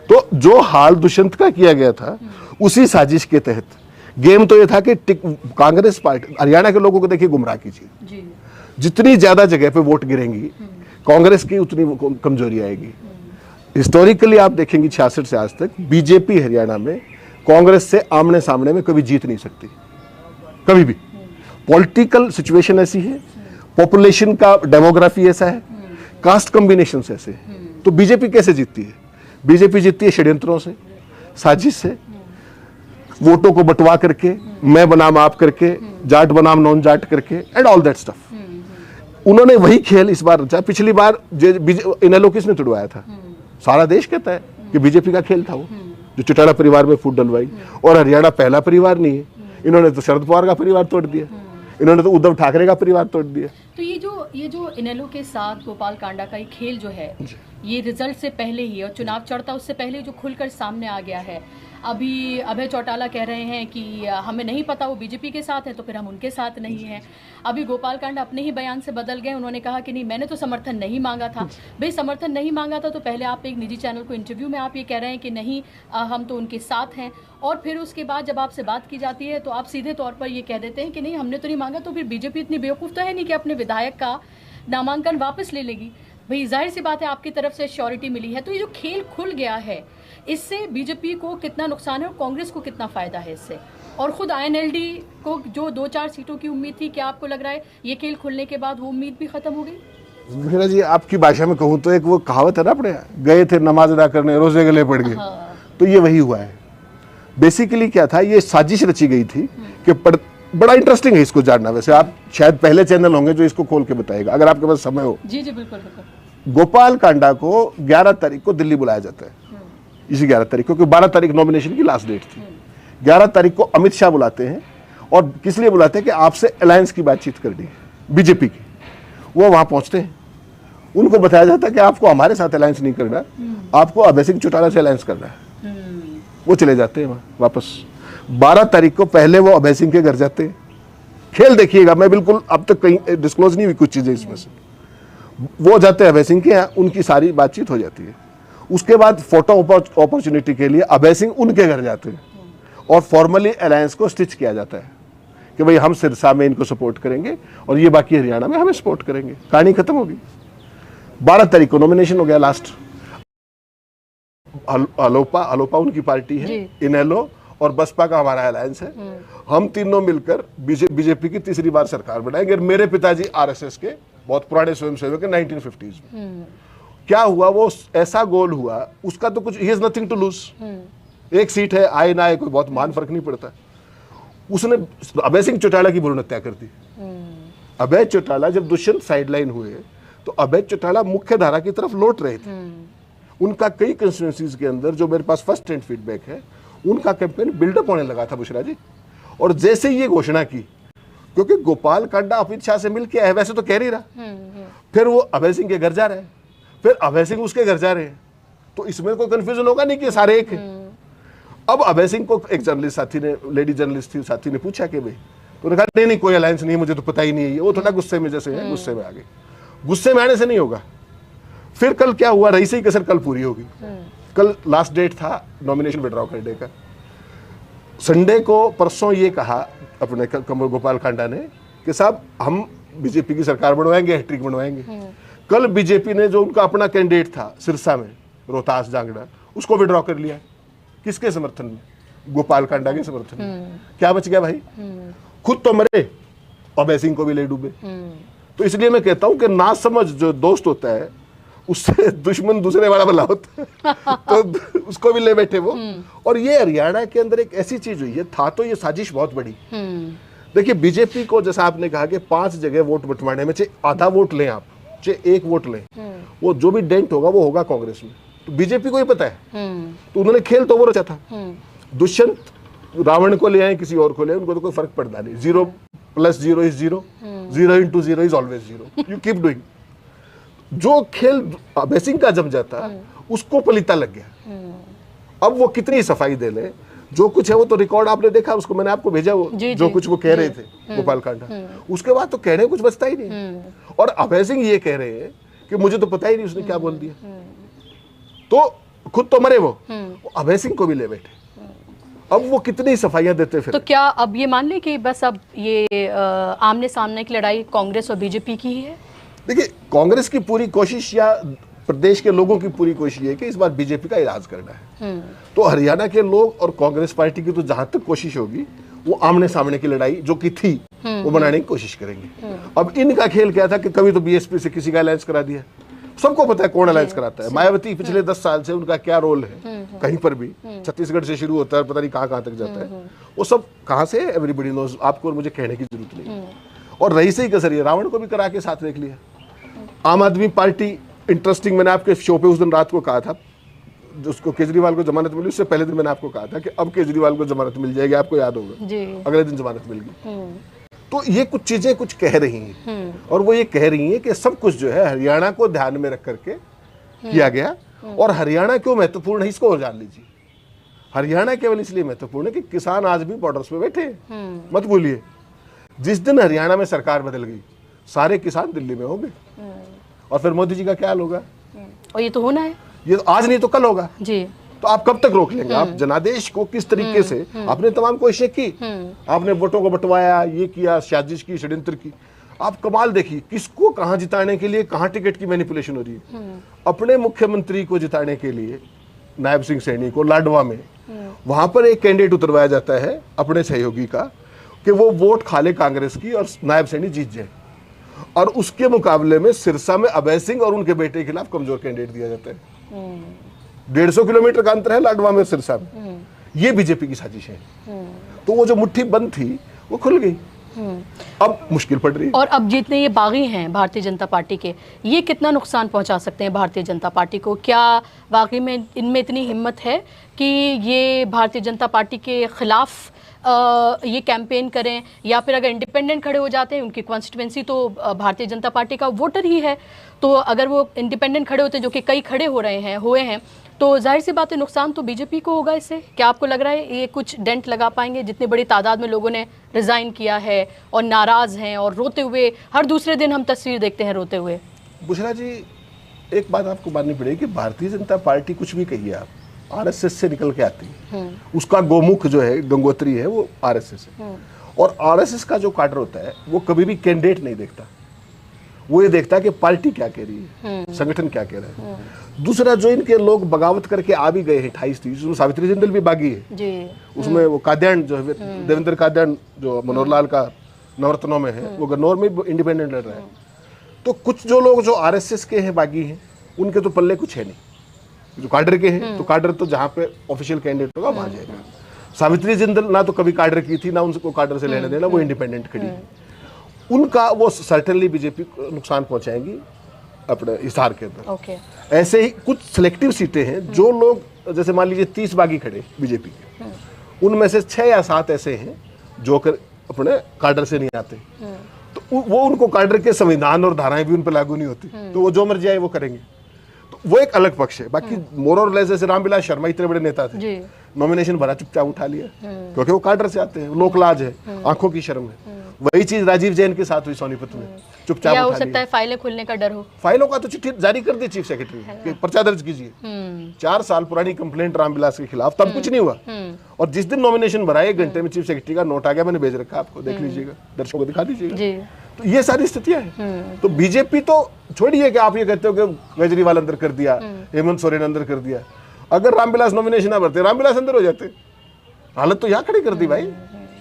तो जो हाल दुष्यंत का किया गया था, उसी साजिश के तहत गेम तो ये था कि कांग्रेस पार्टी हरियाणा के लोगों को देखिए गुमराह कीजिए, जितनी ज्यादा जगह पे वोट गिरेंगी कांग्रेस की उतनी कमजोरी आएगी। हिस्टोरिकली आप देखेंगे 66 से आज तक बीजेपी हरियाणा में कांग्रेस से आमने सामने में कभी जीत नहीं सकती, कभी भी। पॉलिटिकल सिचुएशन ऐसी है, पॉपुलेशन का डेमोग्राफी ऐसा है, कास्ट कॉम्बिनेशन ऐसे है। तो बीजेपी कैसे जीतती है? बीजेपी जीतती है षड्यंत्रों से, साजिश से, वोटों को बंटवा करके, मैं बनाम आप करके, जाट बनाम नॉन जाट करके, एंड ऑल दैट स्टफ। उन्होंने वही खेल इस बार रचा। पिछली बार इनेलो किसने तुड़वाया था? सारा देश कहता है कि बीजेपी का खेल था वो, जो चौटाला परिवार में फूट डलवाई। और हरियाणा पहला परिवार नहीं है, इन्होंने तो शरद पवार का परिवार तोड़ दिया, इन्होंने तो उद्धव ठाकरे का परिवार तोड़ दिया। तो ये जो इनेलो के साथ गोपाल कांडा का ये खेल जो है, ये रिजल्ट से पहले ही और चुनाव चढ़ता उससे पहले जो खुलकर सामने आ गया है। अभी अभय चौटाला कह रहे हैं कि हमें नहीं पता वो बीजेपी के साथ है तो फिर हम उनके साथ नहीं हैं। अभी गोपाल कांडा अपने ही बयान से बदल गए, उन्होंने कहा कि नहीं, मैंने तो समर्थन नहीं मांगा था। भाई समर्थन नहीं मांगा था तो पहले आप एक निजी चैनल को इंटरव्यू में आप ये कह रहे हैं कि नहीं हम तो उनके साथ हैं, और फिर उसके बाद जब आपसे बात की जाती है तो आप सीधे तौर पर ये कह देते हैं कि नहीं हमने तो नहीं मांगा। तो फिर बीजेपी इतनी बेवकूफ़ तो है नहीं कि अपने विधायक का नामांकन वापस ले लेगी। भाई जाहिर सी बात है आपकी तरफ से श्योरिटी मिली है। तो ये जो खेल खुल गया है, इससे बीजेपी को कितना नुकसान है और कांग्रेस को कितना फायदा है इससे? और खुद आईएनएलडी को जो 2-4 सीटों की उम्मीद थी, क्या आपको लग रहा है ये खेल खुलने के बाद वो उम्मीद भी खत्म हो गई? मीरा जी, आपकी भाषा में कहूँ तो एक वो कहावत है ना, अपने गए थे नमाज अदा करने, रोजे गले पड़ गए। तो ये वही हुआ है। बेसिकली क्या था, ये साजिश रची गई थी कि बड़ा इंटरेस्टिंग है इसको जानना। वैसे आप शायद पहले चैनल होंगे जो इसको खोल के बताएगा, अगर आपके पास समय हो। जी जी बिल्कुल बिल्कुल। गोपाल कांडा को 11 तारीख को दिल्ली बुलाया जाता है, इसी 11 तारीख को, क्योंकि 12 तारीख नॉमिनेशन की लास्ट डेट थी। 11 तारीख को अमित शाह बुलाते हैं, और किस लिए बुलाते हैं कि आपसे अलायंस की बातचीत करनी है बीजेपी की। वो वहां पहुंचते हैं, उनको बताया जाता है कि आपको हमारे साथ अलायंस नहीं करना, आपको अभय सिंह चौटाला से अलायंस करना है। वो चले जाते हैं वहां वापस। 12 तारीख को पहले वो अभय सिंह के घर जाते हैं। खेल देखिएगा, मैं बिल्कुल अब तक कहीं डिस्क्लोज नहीं हुई कुछ चीजें इसमें से। वो जाते हैं अभय सिंह के यहाँ, उनकी सारी बातचीत हो जाती है। उसके बाद फोटो अपॉर्चुनिटी के लिए अभय सिंह उनके घर जाते हैं, और फॉर्मली अलायंस को स्टिच किया जाता है कि भाई हम सिरसा में इनको सपोर्ट करेंगे और ये बाकी हरियाणा में हमें सपोर्ट करेंगे। कहानी खत्म होगी। 12 तारीख को नॉमिनेशन हो गया लास्ट। अलोपा उनकी पार्टी है, इनेलो और बसपा का हमारा अलायंस है। हम तीनों मिलकर बीजेपी की तीसरी बार सरकार बनाएंगे। मेरे पिताजी आरएसएस के बहुत पुराने स्वयंसेवक है 1950s में। क्या हुआ, वो ऐसा गोल हुआ, उसका तो कुछ, he has nothing to lose. एक सीट है, आए ना आए कोई बहुत मान फर्क नहीं पड़ता। उसने अभय सिंह चौटाला की भ्रूण हत्या कर दी। अभय चौटाला जब दुष्यंत साइडलाइन हुए तो अभय चौटाला मुख्य धारा की तरफ लौट रहे थे। उनका कई कंस्टिट्यूएंसीज के अंदर, जो मेरे पास फर्स्ट हैंड फीडबैक है, उनका कैंपेन बिल्डअप होने लगा था बुशरा जी। और जैसे ही ये घोषणा की, क्योंकि गोपाल कांडा अमित शाह से मिल के है, वैसे तो कह नहीं रहा, फिर वो अभय सिंह के घर जा रहे हैं, फिर अभय सिंह उसके घर जा रहे हैं, तो इसमें कोई कंफ्यूजन होगा नहीं कि सारे एक हैं। अब अभय सिंह को एक जर्नलिस्ट साथी ने, लेडी जर्नलिस्ट थी, साथी ने पूछा कि भाई, तो उन्होंने कहा नहीं कोई अलायंस नहीं, मुझे तो पता ही नहीं है। वो थोड़ा गुस्से में जैसे है, गुस्से में आ गए। गुस्से में आने से नहीं होगा। फिर कल क्या हुआ, रही सही कसर कल पूरी होगी। कल लास्ट डेट था नॉमिनेशन विड्रॉ करने का। संडे को परसों ये कहा अपने गोपाल कांडा ने कि साहब हम बीजेपी की सरकार बनवाएंगे, हैट्रिक बनवाएंगे। कल बीजेपी ने जो उनका अपना कैंडिडेट था सिरसा में, रोहतास जांगड़ा, उसको विड्रॉ कर लिया। किसके समर्थन में? गोपाल कांडा के समर्थन में। क्या बच गया भाई? खुद तो मरे, अभय सिंह को भी ले डूबे। तो इसलिए मैं कहता हूं कि ना समझ जो दोस्त होता है, उससे दुश्मन दूसरे वाला भला होता है। तो उसको भी ले बैठे वो। और ये हरियाणा के अंदर एक ऐसी चीज हुई है, था तो ये साजिश बहुत बड़ी। देखिए बीजेपी को, जैसा आपने कहा कि 5 जगह वोट बंटवाने में, चाहे आधा वोट लें आप, चाहे 1 वोट लें, वो जो भी डेंट होगा वो होगा कांग्रेस में। तो बीजेपी को ही पता है। तो उन्होंने खेल तो वो रचा था। दुष्यंत रावण को ले आए, किसी और को ले आए, उनको तो कोई फर्क पड़ता नहीं। 0 + 0 = 0, 0 × 0 is always 0। You keep doing. जो खेल अभय सिंह का जम जाता, उसको पलीता लग गया। अब वो कितनी सफाई दे ले, जो कुछ है वो तो रिकॉर्ड आपने देखा, उसको मैंने आपको भेजा, वो जो कुछ वो कह रहे थे गोपाल कांडा, उसके बाद तो कहने कुछ बचता ही नहीं। और अभय सिंह ये कह रहे हैं कि मुझे तो पता ही नहीं उसने क्या बोल दिया। तो खुद तो मरे वो अभय सिंह को भी ले बैठे। अब वो कितनी सफाइयां देते फिर। तो क्या अब ये मान ले कि बस अब ये आमने सामने की लड़ाई कांग्रेस और बीजेपी की ही है? देखिए कांग्रेस की पूरी कोशिश या प्रदेश के लोगों की पूरी कोशिश है कि इस बार बीजेपी का इलाज करना है। तो हरियाणा के लोग और कांग्रेस पार्टी की तो जहां तक कोशिश होगी, वो आमने सामने की लड़ाई जो कि थी वो बनाने की कोशिश करेंगे। अब इनका खेल क्या था कि कभी तो बीएसपी से किसी का अलायंस करा दिया, सबको पता है कौन अलायंस कराता है। मायावती पिछले 10 साल से उनका क्या रोल है कहीं पर भी, छत्तीसगढ़ से शुरू होता है पता नहीं कहाँ कहाँ तक जाता है, वो सब कहाँ से एवरीबडी नोज, आपको और मुझे कहने की जरूरत नहीं। और रही से ही कसर है, रावण को भी करा के साथ देख लिया। आम आदमी पार्टी, इंटरेस्टिंग, मैंने आपके शो पे उस दिन रात को कहा था, उसको केजरीवाल को जमानत मिली, उससे पहले दिन मैंने आपको कहा था कि अब केजरीवाल को जमानत मिल जाएगी, आपको याद होगा, अगले दिन जमानत मिल गई। तो ये कुछ चीजें कुछ कह रही हैं, और वो ये कह रही हैं कि सब कुछ जो है हरियाणा को ध्यान में रख करके किया गया। और हरियाणा क्यों महत्वपूर्ण है इसको और जान लीजिए। हरियाणा केवल इसलिए महत्वपूर्ण है कि किसान आज भी बॉर्डर्स पे बैठे हैं, मत भूलिए। जिस दिन हरियाणा में सरकार बदल गई, सारे किसान दिल्ली में होंगे, और फिर मोदी जी का क्या हाल होगा। और ये तो होना है, ये तो आज नहीं तो कल होगा जी। तो आप कब तक रोक लेंगे। आप जनादेश को किस तरीके से आपने तमाम कोशिशें की, आपने वोटों को बंटवाया, ये किया, साजिश की, षड्यंत्र की। आप कमाल देखिए, किसको कहां जिताने के लिए कहां टिकट की मैनिपुलेशन हो रही है। अपने मुख्यमंत्री को जिताने के लिए नायब सिंह सैनी को लाडवा में, वहां पर एक कैंडिडेट उतरवाया जाता है अपने सहयोगी का कि वो वोट खा ले कांग्रेस की और नायब सैनी जीत जाए, और उसके मुकाबले में सिरसा में अभय सिंह और उनके बेटे के खिलाफ कमजोर कैंडिडेट दिया जाता है। 150 किलोमीटर का अंतर है लाडवा में सिरसा में। ये बीजेपी की साजिश है। तो वो जो मुट्ठी बंद थी वो खुल गई, अब मुश्किल पड़ रही है। और अब जितने ये बागी हैं भारतीय जनता पार्टी के, ये कितना नुकसान पहुंचा सकते हैं भारतीय जनता पार्टी को। क्या वाकई में इनमें इतनी हिम्मत है कि ये भारतीय जनता पार्टी के खिलाफ ये कैंपेन करें, या फिर अगर इंडिपेंडेंट खड़े हो जाते हैं, उनकी कॉन्स्टिट्यूंसी तो भारतीय जनता पार्टी का वोटर ही है, तो अगर वो इंडिपेंडेंट खड़े होते हैं, जो कि कई खड़े हो रहे हैं, हुए हैं, तो जाहिर सी बात है नुकसान तो बीजेपी को होगा इससे। क्या आपको लग रहा है ये कुछ डेंट लगा पाएंगे, जितनी बड़ी तादाद में लोगों ने रिजाइन किया है और नाराज हैं और रोते हुए, हर दूसरे दिन हम तस्वीर देखते हैं रोते हुए। बुशरा जी, एक बात आपको माननी पड़ेगी कि भारतीय जनता पार्टी कुछ भी कहिए आप, आरएसएस से निकल के आती है। उसका गोमुख जो है, गंगोत्री है, वो आरएसएस है। और आरएसएस का जो काडर होता है वो कभी भी कैंडिडेट नहीं देखता, वो ये देखता है कि पार्टी क्या कह रही है, संगठन क्या कह रहा है। दूसरा, जो इनके लोग बगावत करके आ भी गए हैं 28-30, उसमें सावित्री जिंदल भी बागी है जी। उसमें वो काद्यान जो है, देवेंद्र काद्यान जो मनोहर लाल का नवरत्नों में है, वो गन्नौर में इंडिपेंडेंट लड़ रहा है। तो कुछ जो लोग जो आरएसएस के हैं, बागी हैं, उनके तो पल्ले कुछ है नहीं। जो काडर के हैं तो काडर तो जहाँ पे ऑफिशियल कैंडिडेट होगा वहां जाएगा। सावित्री जिंदल ना तो कभी काडर की थी, ना उनको काडर से लेने देना, वो इंडिपेंडेंट खड़ी है। उनका वो सर्टेनली बीजेपी को नुकसान पहुंचाएंगी अपने हिसार के अंदर। ऐसे ही कुछ सिलेक्टिव सीटें हैं, जो लोग जैसे मान लीजिए 30 बागी खड़े बीजेपी के, उनमें से 6 या 7 ऐसे हैं जो अपने काडर से नहीं आते, तो वो उनको काडर के संविधान और धाराएं भी उन पर लागू नहीं होती, तो वो जो मर्जी आए वो करेंगे। तो वो एक अलग पक्ष है। बाकी मोर और लेस, जैसे रामविलास शर्मा इतने बड़े नेता थे, नॉमिनेशन भरा, चुपचाप उठा लिया, क्योंकि वो काडर से आते हैं, लोकलाज है, आंखों की शर्म है। वही चीज राजीव जैन के साथ हुई सोनीपत में, चुपचाप हो सकता है फाइलें खुलने का डर हो। फाइलों का तो चिट्ठी जारी कर दी चीफ सेक्रेटरी कि पर्चा दर्ज कीजिए। 4 साल पुरानी कंप्लेंट रामविलास के खिलाफ, तब कुछ नहीं हुआ। और जिस दिन नॉमिनेशन भरा, 1 घंटे में चीफ सेक्रेटरी का नोट आ गया, मैंने भेज रखा, आपको देख लीजिएगा, दर्शकों को दिखा दीजिएगा। तो ये सारी स्थितियां हैं। तो बीजेपी तो छोड़िए कि आप ये कहते हो कि केजरीवाल अंदर कर दिया, हेमंत सोरेन अंदर कर दिया। अगर रामविलास नॉमिनेशन ना भरते, रामविलास अंदर हो जाते। हालत तो यहाँ खड़ी कर दी भाई।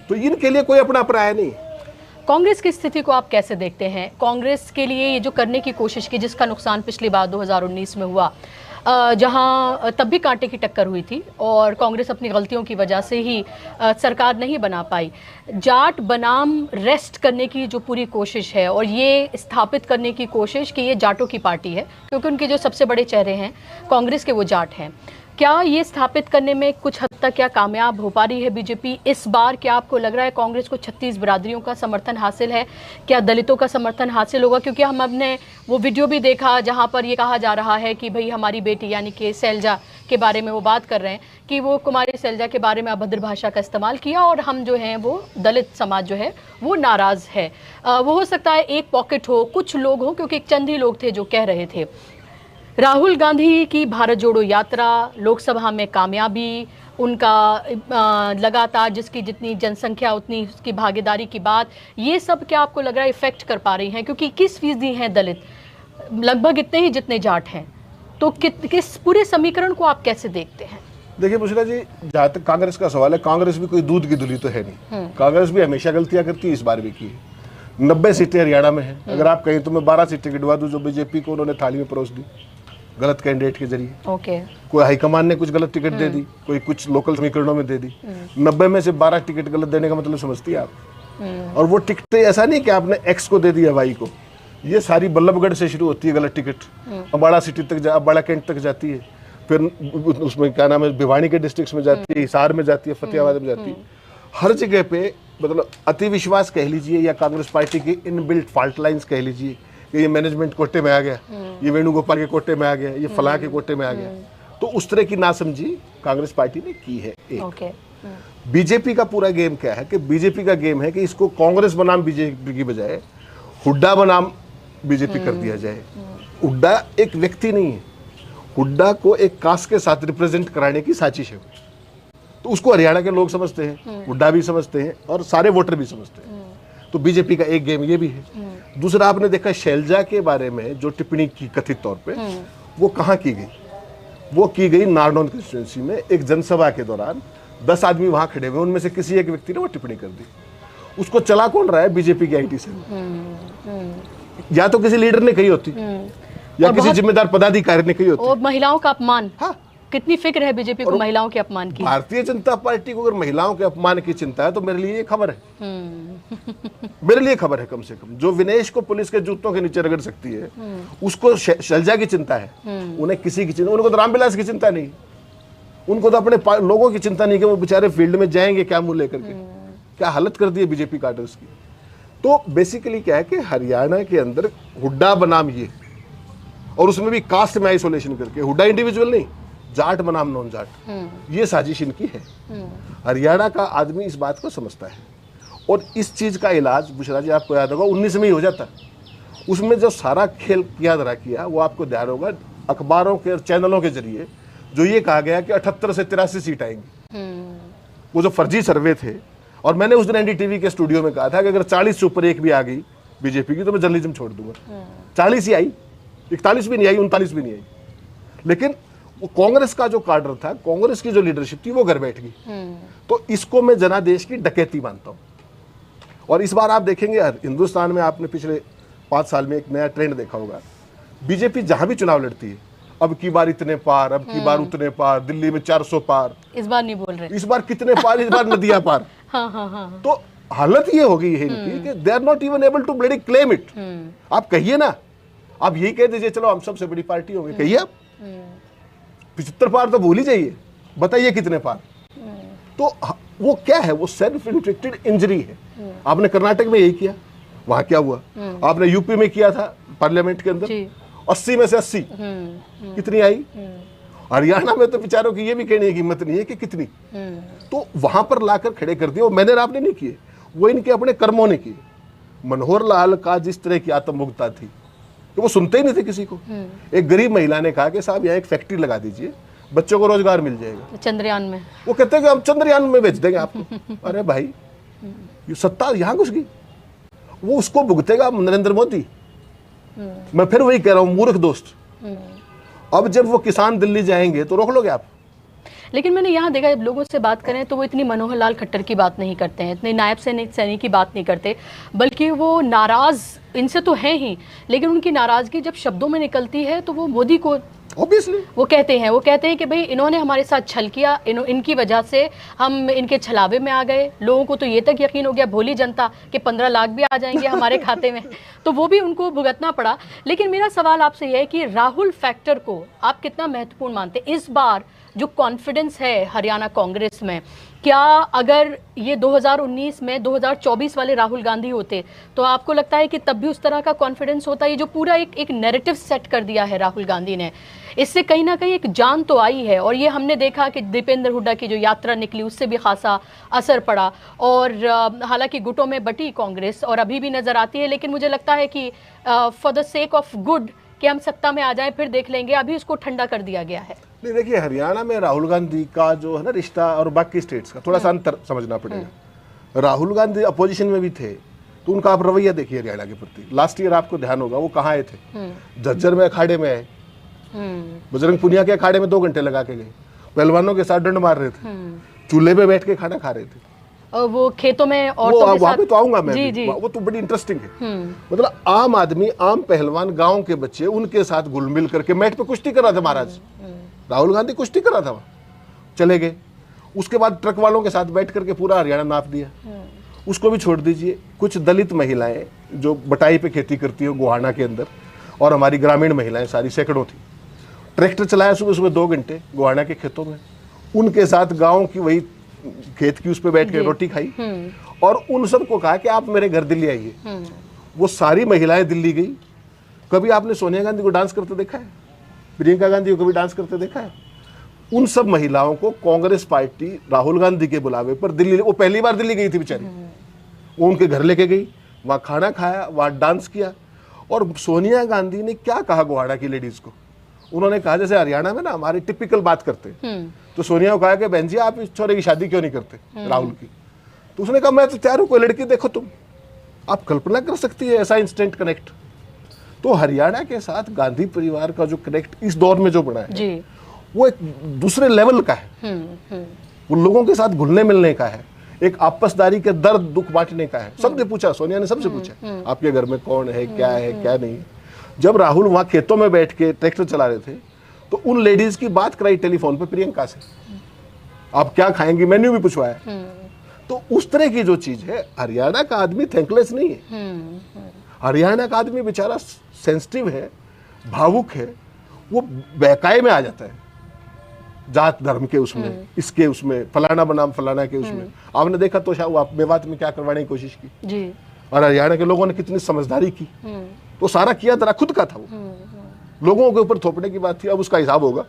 तो इनके लिए कोई अपना पराया नहीं। कांग्रेस की स्थिति को आप कैसे देखते हैं? कांग्रेस के लिए ये जो करने की कोशिश की, जिसका नुकसान पिछली बार 2019 में हुआ, जहां तब भी कांटे की टक्कर हुई थी और कांग्रेस अपनी गलतियों की वजह से ही सरकार नहीं बना पाई। जाट बनाम रेस्ट करने की जो पूरी कोशिश है और ये स्थापित करने की कोशिश कि ये जाटों की पार्टी है, क्योंकि उनके जो सबसे बड़े चेहरे हैं कांग्रेस के, वो जाट हैं। क्या ये स्थापित करने में कुछ हद तक क्या कामयाब हो पा रही है बीजेपी इस बार? क्या आपको लग रहा है कांग्रेस को 36 बिरादरियों का समर्थन हासिल है? क्या दलितों का समर्थन हासिल होगा? क्योंकि हमने वो वीडियो भी देखा जहां पर ये कहा जा रहा है कि भाई हमारी बेटी यानी कि शैलजा के बारे में वो बात कर रहे हैं कि वो कुमारी शैलजा के बारे में अभद्र भाषा का इस्तेमाल किया और हम जो हैं वो दलित समाज जो है वो नाराज़ है। वो हो सकता है एक पॉकेट हो, कुछ लोग हो, क्योंकि एक चंद ही लोग थे जो कह रहे थे। राहुल गांधी की भारत जोड़ो यात्रा, लोकसभा में कामयाबी, उनका लगातार जिसकी जितनी जनसंख्या उतनी उसकी भागीदारी की बात, ये सब क्या आपको लग रहा है इफेक्ट कर पा रही हैं? क्योंकि 21% हैं दलित, लगभग इतने ही जितने जाट हैं। तो किस पूरे समीकरण को आप कैसे देखते हैं? देखिए बुशरा जी, जहाँ तक कांग्रेस का सवाल है, कांग्रेस भी कोई दूध की धुली तो है नहीं। कांग्रेस भी हमेशा गलतियां करती है, इस बार भी की है। 90 सीटें हरियाणा में हैं। अगर आप कहें तो मैं 12 सीटें गिनवा दूं जो बीजेपी को उन्होंने थाली में परोस दी गलत कैंडिडेट के जरिए। ओके। कोई हाईकमान ने कुछ गलत टिकट दे दी, कोई कुछ लोकल समीकरणों में दे दी। 90 में से 12 टिकट गलत देने का मतलब समझती है आप। और वो टिकटें ऐसा नहीं कि आपने एक्स को दे दिया वाई को, ये सारी बल्लभगढ़ से शुरू होती है गलत टिकट, अम्बाड़ा सिटी तक अम्बाड़ा कैंट तक जाती है, फिर उसमें क्या नाम है भिवानी के डिस्ट्रिक्ट में जाती है, हिसार में जाती है, फतेहाबाद में जाती है। हर जगह पे मतलब अति विश्वास कह लीजिए या कांग्रेस पार्टी की इनबिल्ट फॉल्ट लाइंस कह लीजिए कि ये मैनेजमेंट कोटे में आ गया, ये वेणुगोपाल के कोटे में आ गया, ये फलां के कोटे में आ गया, तो उस तरह की नासमझी कांग्रेस पार्टी ने की है। एक बीजेपी का पूरा गेम क्या है कि बीजेपी का गेम है कि इसको कांग्रेस बनाम बीजेपी की बजाय हुड्डा बनाम बीजेपी कर दिया जाए। हुड्डा एक व्यक्ति नहीं है, हुड्डा को एक कास्ट के साथ रिप्रेजेंट कराने की साजिश है। तो उसको हरियाणा के लोग समझते हैं, हुड्डा भी समझते हैं और सारे वोटर भी समझते हैं। तो बीजेपी का एक गेम ये भी है। दूसरा आपने देखा शैलजा के बारे में जो टिप्पणी की कथित तौर पे, वो कहाँ की गई? वो की गई नारनौल कंस्टिट्यूंसी में एक जनसभा के दौरान 10 आदमी वहां खड़े हुए, उनमें से किसी एक व्यक्ति ने वो टिप्पणी कर दी। उसको चला कौन रहा है? बीजेपी की आईटी से। या तो किसी लीडर ने कही होती या किसी जिम्मेदार पदाधिकारी ने कही होती। और महिलाओं का अपमान, हाँ, कितनी फिक्र है बीजेपी को महिलाओं के अपमान की। भारतीय जनता पार्टी को अगर महिलाओं के अपमान की चिंता है तो मेरे लिए ये खबर है। मेरे लिए खबर है कम से कम। जो विनेश को पुलिस के जूतों के नीचे रगड़ सकती है उसको शैलजा की चिंता है। उन्हें किसी की चिंता, उनको तो रामविलास की चिंता नहीं, उनको तो अपने लोगों की चिंता नहीं कि वो बेचारे फील्ड में जाएंगे क्या मुंह लेकर के। क्या हालत कर दी है बीजेपी कार्डर्स की। तो बेसिकली क्या है कि हरियाणा के अंदर हुड्डा बनाम ये, और उसमें भी कास्ट में आइसोलेशन करके, हुड्डा इंडिविजुअल नहीं, जाट बनाम नॉन जाट, ये साजिश इनकी है। हरियाणा का आदमी इस बात को समझता है और इस चीज का इलाज बुशरा जी आपको याद होगा 19 में ही हो जाता। उसमें जो सारा खेल किया धरा किया वो आपको ध्यान होगा, अखबारों के और चैनलों के जरिए जो ये कहा गया कि 78 से 83 सीट आएंगी। वो जो फर्जी सर्वे थे, और मैंने उस दिन एनडीटीवी के स्टूडियो में कहा था कि अगर 40 से ऊपर एक भी आ गई बीजेपी की तो मैं जर्नलिज्म छोड़ दूंगा। 40 ही आई, 41 भी नहीं आई, 39 भी नहीं आई। लेकिन वो कांग्रेस का जो कार्डर था, कांग्रेस की जो लीडरशिप थी, वो घर बैठ गई। तो इसको मैं जनादेश की डकैती मानता हूं। और इस बार आप देखेंगे हिंदुस्तान में, आपने पिछले 5 साल में एक नया ट्रेंड देखा होगा। बीजेपी जहां भी चुनाव लड़ती है, अब की बार इतने पार, अब की बार उतने पार, दिल्ली में 400 पार, इस बार नहीं बोल रहे, इस बार कितने पार, इस बार नदियां पार। हाँ। तो हालत ये हो गई है इनकी कि they are not even able to bloody claim it. आप कहिए ना, आप यही कह दीजिए चलो हम सबसे बड़ी पार्टी होंगे, कहिए आप 75 पार तो भूल ही जाइए, बताइए कितने पार। तो वो क्या है? वो सेल्फ इन्फ्लिक्टेड इंजरी है। आपने कर्नाटक में यही किया, वहां क्या हुआ? आपने यूपी में किया था पार्लियामेंट के अंदर, 80 में से 80 कितनी आई? हरियाणा में तो बेचारों की ये भी कहने की हिम्मत नहीं है कि कितनी। तो वहां पर लाकर खड़े कर दिए। वो मैंने आपने नहीं किए, वो इनके अपने कर्मों ने किए। मनोहर लाल का जिस तरह की आत्ममुग्धता थी तो वो सुनते ही नहीं थे किसी को। एक गरीब महिला ने कहा कि साहब यहाँ एक फैक्ट्री लगा दीजिए, बच्चों को रोजगार मिल जाएगा चंद्रयान में। वो कहते हैं कि हम चंद्रयान में भेज देंगे आपको। अरे भाई, ये सत्ता यहाँ घुस गई, वो उसको भुगतेगा नरेंद्र मोदी। मैं फिर वही कह रहा हूँ, मूर्ख दोस्त। अब जब वो किसान दिल्ली जाएंगे तो रोक लोगे आप? लेकिन मैंने यहाँ देखा, जब लोगों से बात करें तो वो इतनी मनोहर लाल खट्टर की बात नहीं करते हैं, इतने नायब सैनी की बात नहीं करते, बल्कि वो नाराज इनसे तो हैं ही, लेकिन उनकी नाराजगी जब शब्दों में निकलती है तो वो मोदी को ऑब्वियसली वो कहते हैं कि भाई इन्होंने हमारे साथ छल किया, इनकी वजह से हम इनके छलावे में आ गए। लोगों को तो ये तक यकीन हो गया, भोली जनता, कि 15 लाख भी आ जाएंगे हमारे खाते में, तो वो भी उनको भुगतना पड़ा। लेकिन मेरा सवाल आपसे यह है कि राहुल फैक्टर को आप कितना महत्वपूर्ण मानते हैं? इस बार जो कॉन्फिडेंस है हरियाणा कांग्रेस में, क्या अगर ये 2019 में 2024 वाले राहुल गांधी होते तो आपको लगता है कि तब भी उस तरह का कॉन्फिडेंस होता? ये जो पूरा एक नैरेटिव सेट कर दिया है राहुल गांधी ने, इससे कहीं ना कहीं एक जान तो आई है। और ये हमने देखा कि दीपेंद्र हुड्डा की जो यात्रा निकली उससे भी खासा असर पड़ा, और हालांकि गुटों में बटी कांग्रेस और अभी भी नजर आती है, लेकिन मुझे लगता है कि for the sake of good कि हम सत्ता में आ जाएं फिर देख लेंगे, अभी उसको ठंडा कर दिया गया है। नहीं, देखिए हरियाणा में राहुल गांधी का जो है ना रिश्ता और बाकी स्टेट्स का थोड़ा सा अंतर समझना पड़ेगा। राहुल गांधी अपोजिशन में भी थे तो उनका आप रवैया देखिए हरियाणा के प्रति। लास्ट ईयर आपको ध्यान होगा वो कहाँ आए थे? झज्जर में अखाड़े में आए, बजरंग पुनिया के अखाड़े में 2 घंटे लगा के गए, पहलवानों के साथ डंड मार रहे थे, चूल्हे पे बैठ के खाना खा रहे थे। वो खेतों में वो औरतों के वहां साथ। पे तो आऊंगा मैं जी भी। जी। वो तो बड़ी इंटरेस्टिंग है। मतलब आम आदमी, आम पहलवान, गांव के बच्चे उनके साथ घुल मिल करके मैट पे कुश्ती कर रहा था महाराज। राहुल गांधी कुश्ती कर रहा था वहां, चले गए। उसके बाद ट्रक वालों के साथ बैठ करके पूरा हरियाणा नाप दिया। उसको भी छोड़ दीजिए, कुछ दलित महिलाएं जो बटाई पे खेती करती है गोहाना के अंदर, और हमारी ग्रामीण महिलाएं सारी सैकड़ों थी, ट्रैक्टर चलाया सुबह सुबह 2 घंटे गोहाना के खेतों में, उनके साथ गांव की वही खेत की उस पर बैठ के रोटी खाई, और उन सबको कहा कि आप मेरे घर दिल्ली आइए। वो सारी महिलाएं दिल्ली गई। कभी आपने सोनिया गांधी को डांस करते देखा है? प्रियंका गांधी को कभी डांस करते देखा है? उन सब महिलाओं को कांग्रेस पार्टी राहुल गांधी के बुलावे पर दिल्ली, वो पहली बार दिल्ली गई थी बेचारी, वो उनके घर लेके गई, वहां खाना खाया, वहां डांस किया। और सोनिया गांधी ने क्या कहा गोहाना की लेडीज को? उन्होंने कहा जैसे हरियाणा में ना हमारे टिपिकल बात करते हैं, तो सोनिया को कहा कि बहन जी आप इस छोरे की शादी क्यों नहीं करते राहुल की? तो उसने कहा मैं तो तैयार हूं, कोई लड़की देखो तुम। आप कल्पना कर सकती है ऐसा इंस्टेंट कनेक्ट? तो हरियाणा के साथ गांधी परिवार का जो कनेक्ट इस दौर में जो बना है जी। वो एक दूसरे लेवल का है। वो लोगों के साथ घुलने मिलने का है, एक आपसदारी के दर्द दुख बांटने का है। सबने पूछा, सोनिया ने सबसे पूछा आपके घर में कौन है, क्या नहीं। जब राहुल वहां खेतों में बैठ के ट्रैक्टर चला रहे थे तो उन लेडीज की बात कराई टेलीफोन पे प्रियंका से, आप क्या खाएंगी, मेन्यू भी पूछवाया। तो उस तरह की जो चीज है, हरियाणा का आदमी थैंकलेस नहीं है। हरियाणा का आदमी बेचारा सेंसिटिव है, भावुक है, वो बहकाए में आ जाता है जात धर्म के उसमें, इसके उसमें, फलाना बनाम फलाना के उसमें। आपने देखा तो शायद आप मेवात में क्या करवाने की कोशिश की जी, और हरियाणा के लोगों ने कितनी समझदारी की। तो सारा किया जरा खुद का था, वो लोगों के ऊपर थोपने की बात थी, अब उसका हिसाब होगा।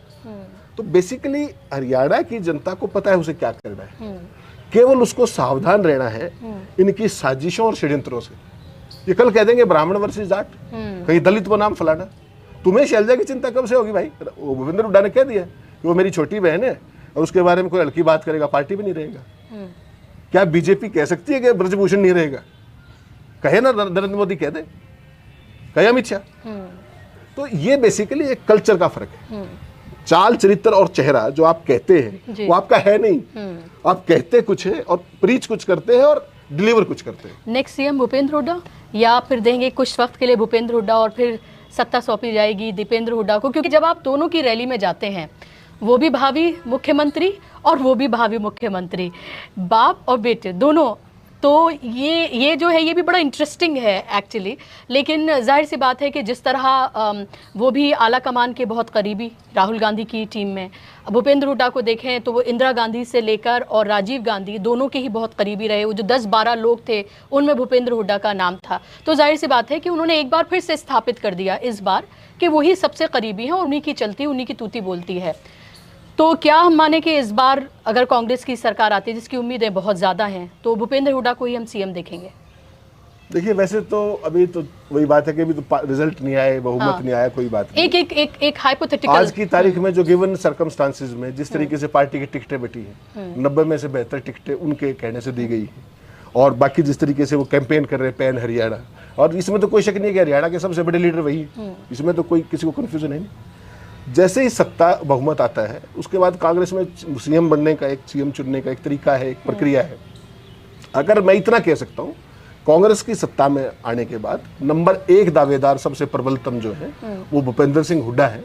तो बेसिकली हरियाणा की जनता को पता है उसे क्या करना है, केवल उसको सावधान रहना है इनकी साजिशों और षड्यंत्रों से। ये कल कह देंगे ब्राह्मण वर्सेस जाट, कहीं दलित बनाम फलाना। तुम्हें शैलजा की चिंता कब से होगी भाई? वो भूपेंद्र हुड्डा ने कह दिया कि वो मेरी छोटी बहन है और उसके बारे में कोई हल्की बात करेगा पार्टी भी नहीं रहेगा। क्या बीजेपी कह सकती है कि ब्रजभूषण नहीं रहेगा? कहे ना नरेंद्र मोदी, कह दे, कहे अमित शाह। तो ये बेसिकली एक कल्चर का फर्क है। चाल चरित्र और चेहरा जो आप कहते हैं वो आपका है नहीं। आप कहते कुछ है और प्रीच कुछ करते हैं और डिलीवर कुछ करते हैं। नेक्स्ट सीएम भूपेंद्र हुड्डा, या फिर देंगे कुछ वक्त के लिए भूपेंद्र हुड्डा और फिर सत्ता सौंपी जाएगी दीपेंद्र हुड्डा को? क्योंकि जब आप दोनों की रैली में जाते हैं, वो भी भावी मुख्यमंत्री और वो भी भावी मुख्यमंत्री, बाप और बेटे दोनों, तो ये जो है ये भी बड़ा इंटरेस्टिंग है एक्चुअली। लेकिन जाहिर सी बात है कि जिस तरह वो भी आला कमान के बहुत करीबी राहुल गांधी की टीम में, भूपेंद्र हुड्डा को देखें तो वो इंदिरा गांधी से लेकर और राजीव गांधी दोनों के ही बहुत करीबी रहे। वो जो 10-12 लोग थे उनमें भूपेंद्र हुड्डा का नाम था। तो जाहिर सी बात है कि उन्होंने एक बार फिर से स्थापित कर दिया इस बार कि वही सबसे करीबी हैं और उन्हीं की चलती, उन्हीं की तूती बोलती है। तो क्या हम माने कि इस बार अगर कांग्रेस की सरकार आती है, जिसकी उम्मीदें बहुत ज़्यादा हैं, तो भूपेंद्र हुड्डा को ही हम सीएम देखेंगे? देखिए, वैसे तो अभी तो वही बात है कि अभी तो रिजल्ट नहीं आए, बहुमत नहीं आया, कोई बात नहीं। एक हाइपोथेटिकल आज की तारीख में जो गिवन सर्कमस्टांसेस में जिस तरीके से पार्टी की टिकटें बटी हैं, 90 में से 72 टिकटें उनके कहने से दी गई हैं, और बाकी जिस तरीके से वो कैंपेन कर रहे हैं पैन हरियाणा, और इसमें तो कोई शक नहीं है कि हरियाणा के सबसे बड़े लीडर वही है, इसमें तो कोई किसी को कन्फ्यूजन है नहीं। जैसे ही सत्ता बहुमत आता है उसके बाद कांग्रेस में सीएम बनने का, एक सीएम चुनने का एक तरीका है, एक प्रक्रिया है। अगर मैं इतना कह सकता हूँ, कांग्रेस की सत्ता में आने के बाद नंबर 1 दावेदार सबसे प्रबलतम जो है वो भूपेंद्र सिंह हुड्डा है,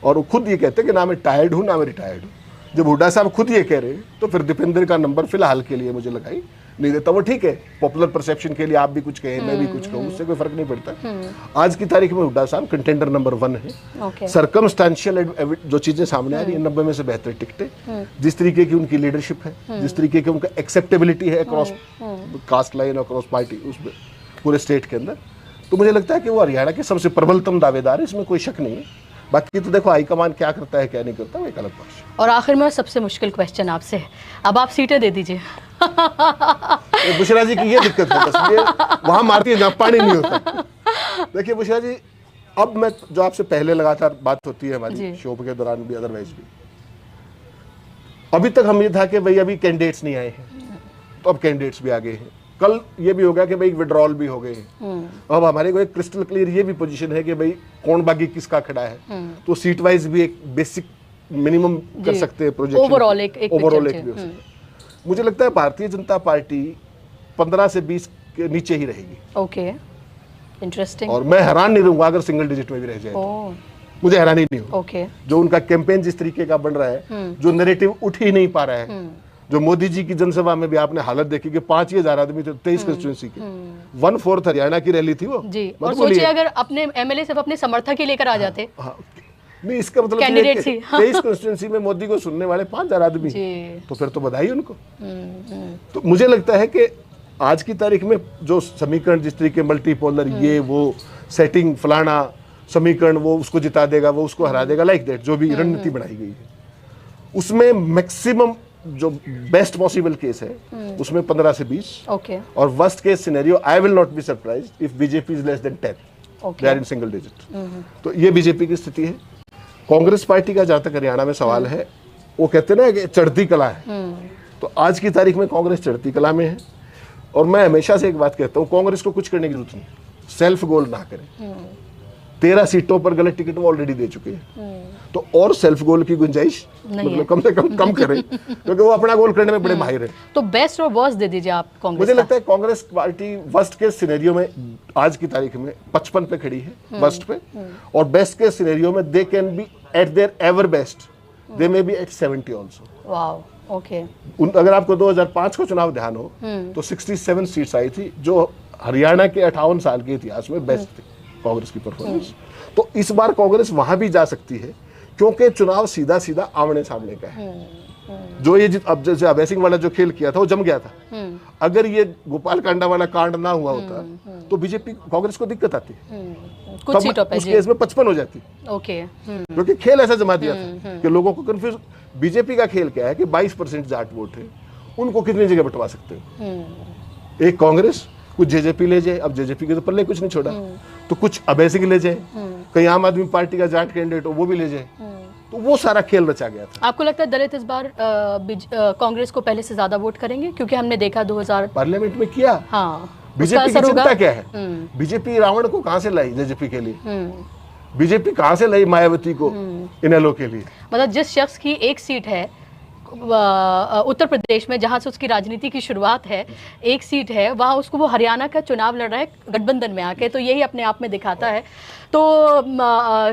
और वो खुद ये कहते हैं कि ना मैं टायर्ड हूँ ना मैं रिटायर्ड हूँ। जब हुड्डा साहब खुद ये कह रहे हैं तो फिर दीपेंद्र का नंबर फिलहाल के लिए मुझे लगाई नहीं देता। वो ठीक है, पॉपुलर परसेप्शन के लिए आप भी कुछ कहें, मैं भी कुछ कहूँ, उससे कोई फर्क नहीं पड़ता। आज की तारीख में हुड्डा साहब कंटेंडर नंबर 1 है। सर्कमस्टांशियल जो चीजें सामने आ रही है, 90 में से 72 टिकटें, जिस तरीके की उनकी लीडरशिप है, जिस तरीके की उनका एक्सेप्टेबिलिटी है across cast line, across party, उसमें पूरे स्टेट के अंदर, तो मुझे लगता है कि वो हरियाणा के सबसे प्रबलतम दावेदार है, इसमें कोई शक नहीं है। बाकी तो देखो हाईकमान क्या करता है क्या नहीं करता, वो एक अलग बात है। और आखिर में सबसे मुश्किल क्वेश्चन आपसे है, अब आप सीटें दे दीजिए। बुशरा जी की ये दिक्कत है, बस ये वहां मारती है जहां पानी नहीं होता। देखिए बुशरा जी, अब मैं जो आपसे पहले लगातार बात होती है हमारी शो के दौरान भी, अदरवाइज भी, अभी तक हम ये था कि भाई अभी कैंडिडेट्स नहीं आए हैं, तो अब कैंडिडेट्स भी आ गए हैं। कल ये भी हो गया कि भाई विड्रॉल भी हो गए हैं। अब हमारे को एक क्रिस्टल क्लियर ये भी पोजीशन है कि भाई कौन बागी किसका खड़ा है, तो सीट वाइज भी एक बेसिक मिनिमम कर सकते हैं प्रोजेक्शन, ओवरऑल एक भी हो सकता है। मुझे लगता है भारतीय जनता पार्टी 15 से 20 के नीचे ही रहेगी। Okay, interesting. और मैं हैरान नहीं रहूंगा अगर सिंगल डिजिट में भी रह जाए। ओह, मुझे हैरानी नहीं होगी। ओके। जो उनका कैंपेन जिस तरीके का बन रहा है, जो नैरेटिव उठ ही नहीं पा रहा है, जो मोदी जी की जनसभा में भी आपने हालत देखी कि 5,000 आदमी थे 23 कंस्टिट्यूंसी के, 1/4 हरियाणा की रैली थी वो जी। मत और बोलिए। सोचिए अगर अपने एमएलए सिर्फ अपने समर्थक ही लेकर आ जाते। हाँ, नहीं इसका मतलब कैंडिडेट्स ही। 23 कंस्टिट्यूंसी में मोदी को सुनने वाले 5,000 आदमी, जी। तो फिर तो बधाई उनको। तो मुझे लगता है कि आज की तारीख में जो समीकरण जिस तरीके मल्टीपोलर ये वो सेटिंग फलाना समीकरण, वो उसको जिता देगा, वो उसको हरा देगा, लाइक दैट जो भी रणनीति बनाई गई है, उसमें मैक्सिमम जो बेस्ट पॉसिबल केस है उसमें 15 से 20। ओके। और worst case scenario, I will not be surprised if BJP is less than 10, okay. They are in single digit. तो ये बीजेपी की स्थिति है। कांग्रेस पार्टी का जहां तक हरियाणा में सवाल है, वो कहते हैं ना कि चढ़ती कला है, तो आज की तारीख में कांग्रेस चढ़ती कला में है। और मैं हमेशा से एक बात कहता हूँ, कांग्रेस को कुछ करने की जरूरत नहीं, सेल्फ गोल ना करें। 13 सीटों पर गलत टिकट वो ऑलरेडी दे चुके हैं, तो और सेल्फ गोल की गुंजाइश मतलब कम से कम करें, क्योंकि वो अपना गोल करने में बड़े माहिर हैं। तो बेस्ट और वर्स्ट दे दीजिए आप कांग्रेस मुझे का। लगता है कांग्रेस पार्टी वर्स्ट के सिनेरियो में आज की तारीख में 55 पे खड़ी है, वर्स्ट पे, और बेस्ट के सिनेरियो में they can be at their ever best, they may be at 70 also. Wow, okay. अगर आपको 2005 का चुनाव ध्यान हो तो 67 सीट्स आई थी, जो हरियाणा के 58 साल के इतिहास में बेस्ट थी कांग्रेस की परफॉर्मेंस। तो इस बार कांग्रेस वहां भी जा सकती है, क्योंकि चुनाव सीधा सीधा आमने सामने का है। जो ये अब जैसे अभय सिंह वाला जो खेल किया था वो जम गया था। अगर ये गोपाल कांडा वाला कांड ना हुआ होता तो बीजेपी कांग्रेस को दिक्कत आती, कुछ सीटों पे उस केस में 55 हो जाती। ओके। क्योंकि खेल ऐसा जमा दिया था कि लोगों को कंफ्यूज। बीजेपी का खेल क्या है कि 22% जाट वोट है, उनको कितनी जगह बंटवा सकते हो। एक कांग्रेस कुछ जेजेपी ले जाए, अब जेजेपी के तो पल्ले कुछ नहीं छोड़ा, तो कुछ अभय सिंह ले जाए, कहीं आम आदमी पार्टी का जाट कैंडिडेट हो वो भी ले जाए, तो वो सारा खेल रचा गया था। आपको लगता है दलित इस बार कांग्रेस को पहले से ज्यादा वोट करेंगे? क्योंकि हमने देखा 2000 पार्लियामेंट में किया। हाँ, बीजेपी की चिंता क्या है? बीजेपी रावण को कहां से लाई जेजेपी के लिए? बीजेपी कहां से लाई मायावती को इनेलो के लिए? मतलब जिस शख्स की एक सीट है उत्तर प्रदेश में, जहां से उसकी राजनीति की शुरुआत है, एक सीट है, वहां उसको वो हरियाणा का चुनाव लड़ रहा है गठबंधन में आके, तो यही अपने आप में दिखाता है। तो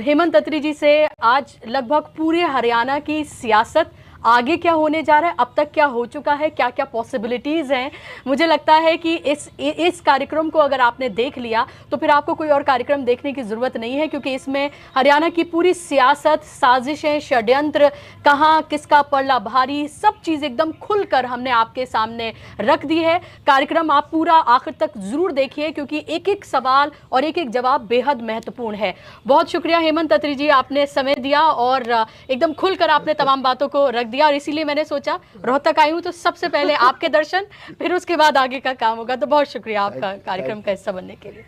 हेमंत अत्री जी से आज लगभग पूरे हरियाणा की सियासत, आगे क्या होने जा रहा है, अब तक क्या हो चुका है, क्या क्या पॉसिबिलिटीज़ हैं, मुझे लगता है कि इस कार्यक्रम को अगर आपने देख लिया तो फिर आपको कोई और कार्यक्रम देखने की ज़रूरत नहीं है, क्योंकि इसमें हरियाणा की पूरी सियासत, साजिशें, षड्यंत्र, कहाँ किसका पल्ला भारी, सब चीज़ एकदम खुलकर हमने आपके सामने रख दी है। कार्यक्रम आप पूरा आखिर तक ज़रूर देखिए, क्योंकि एक एक सवाल और एक एक जवाब बेहद महत्वपूर्ण है। बहुत शुक्रिया हेमंत अत्री जी, आपने समय दिया और एकदम खुलकर आपने तमाम बातों को रख दिया, और इसीलिए मैंने सोचा रोहतक आई हूं तो सबसे पहले आपके दर्शन, फिर उसके बाद आगे का काम होगा। तो बहुत शुक्रिया आपका कार्यक्रम का हिस्सा बनने के लिए।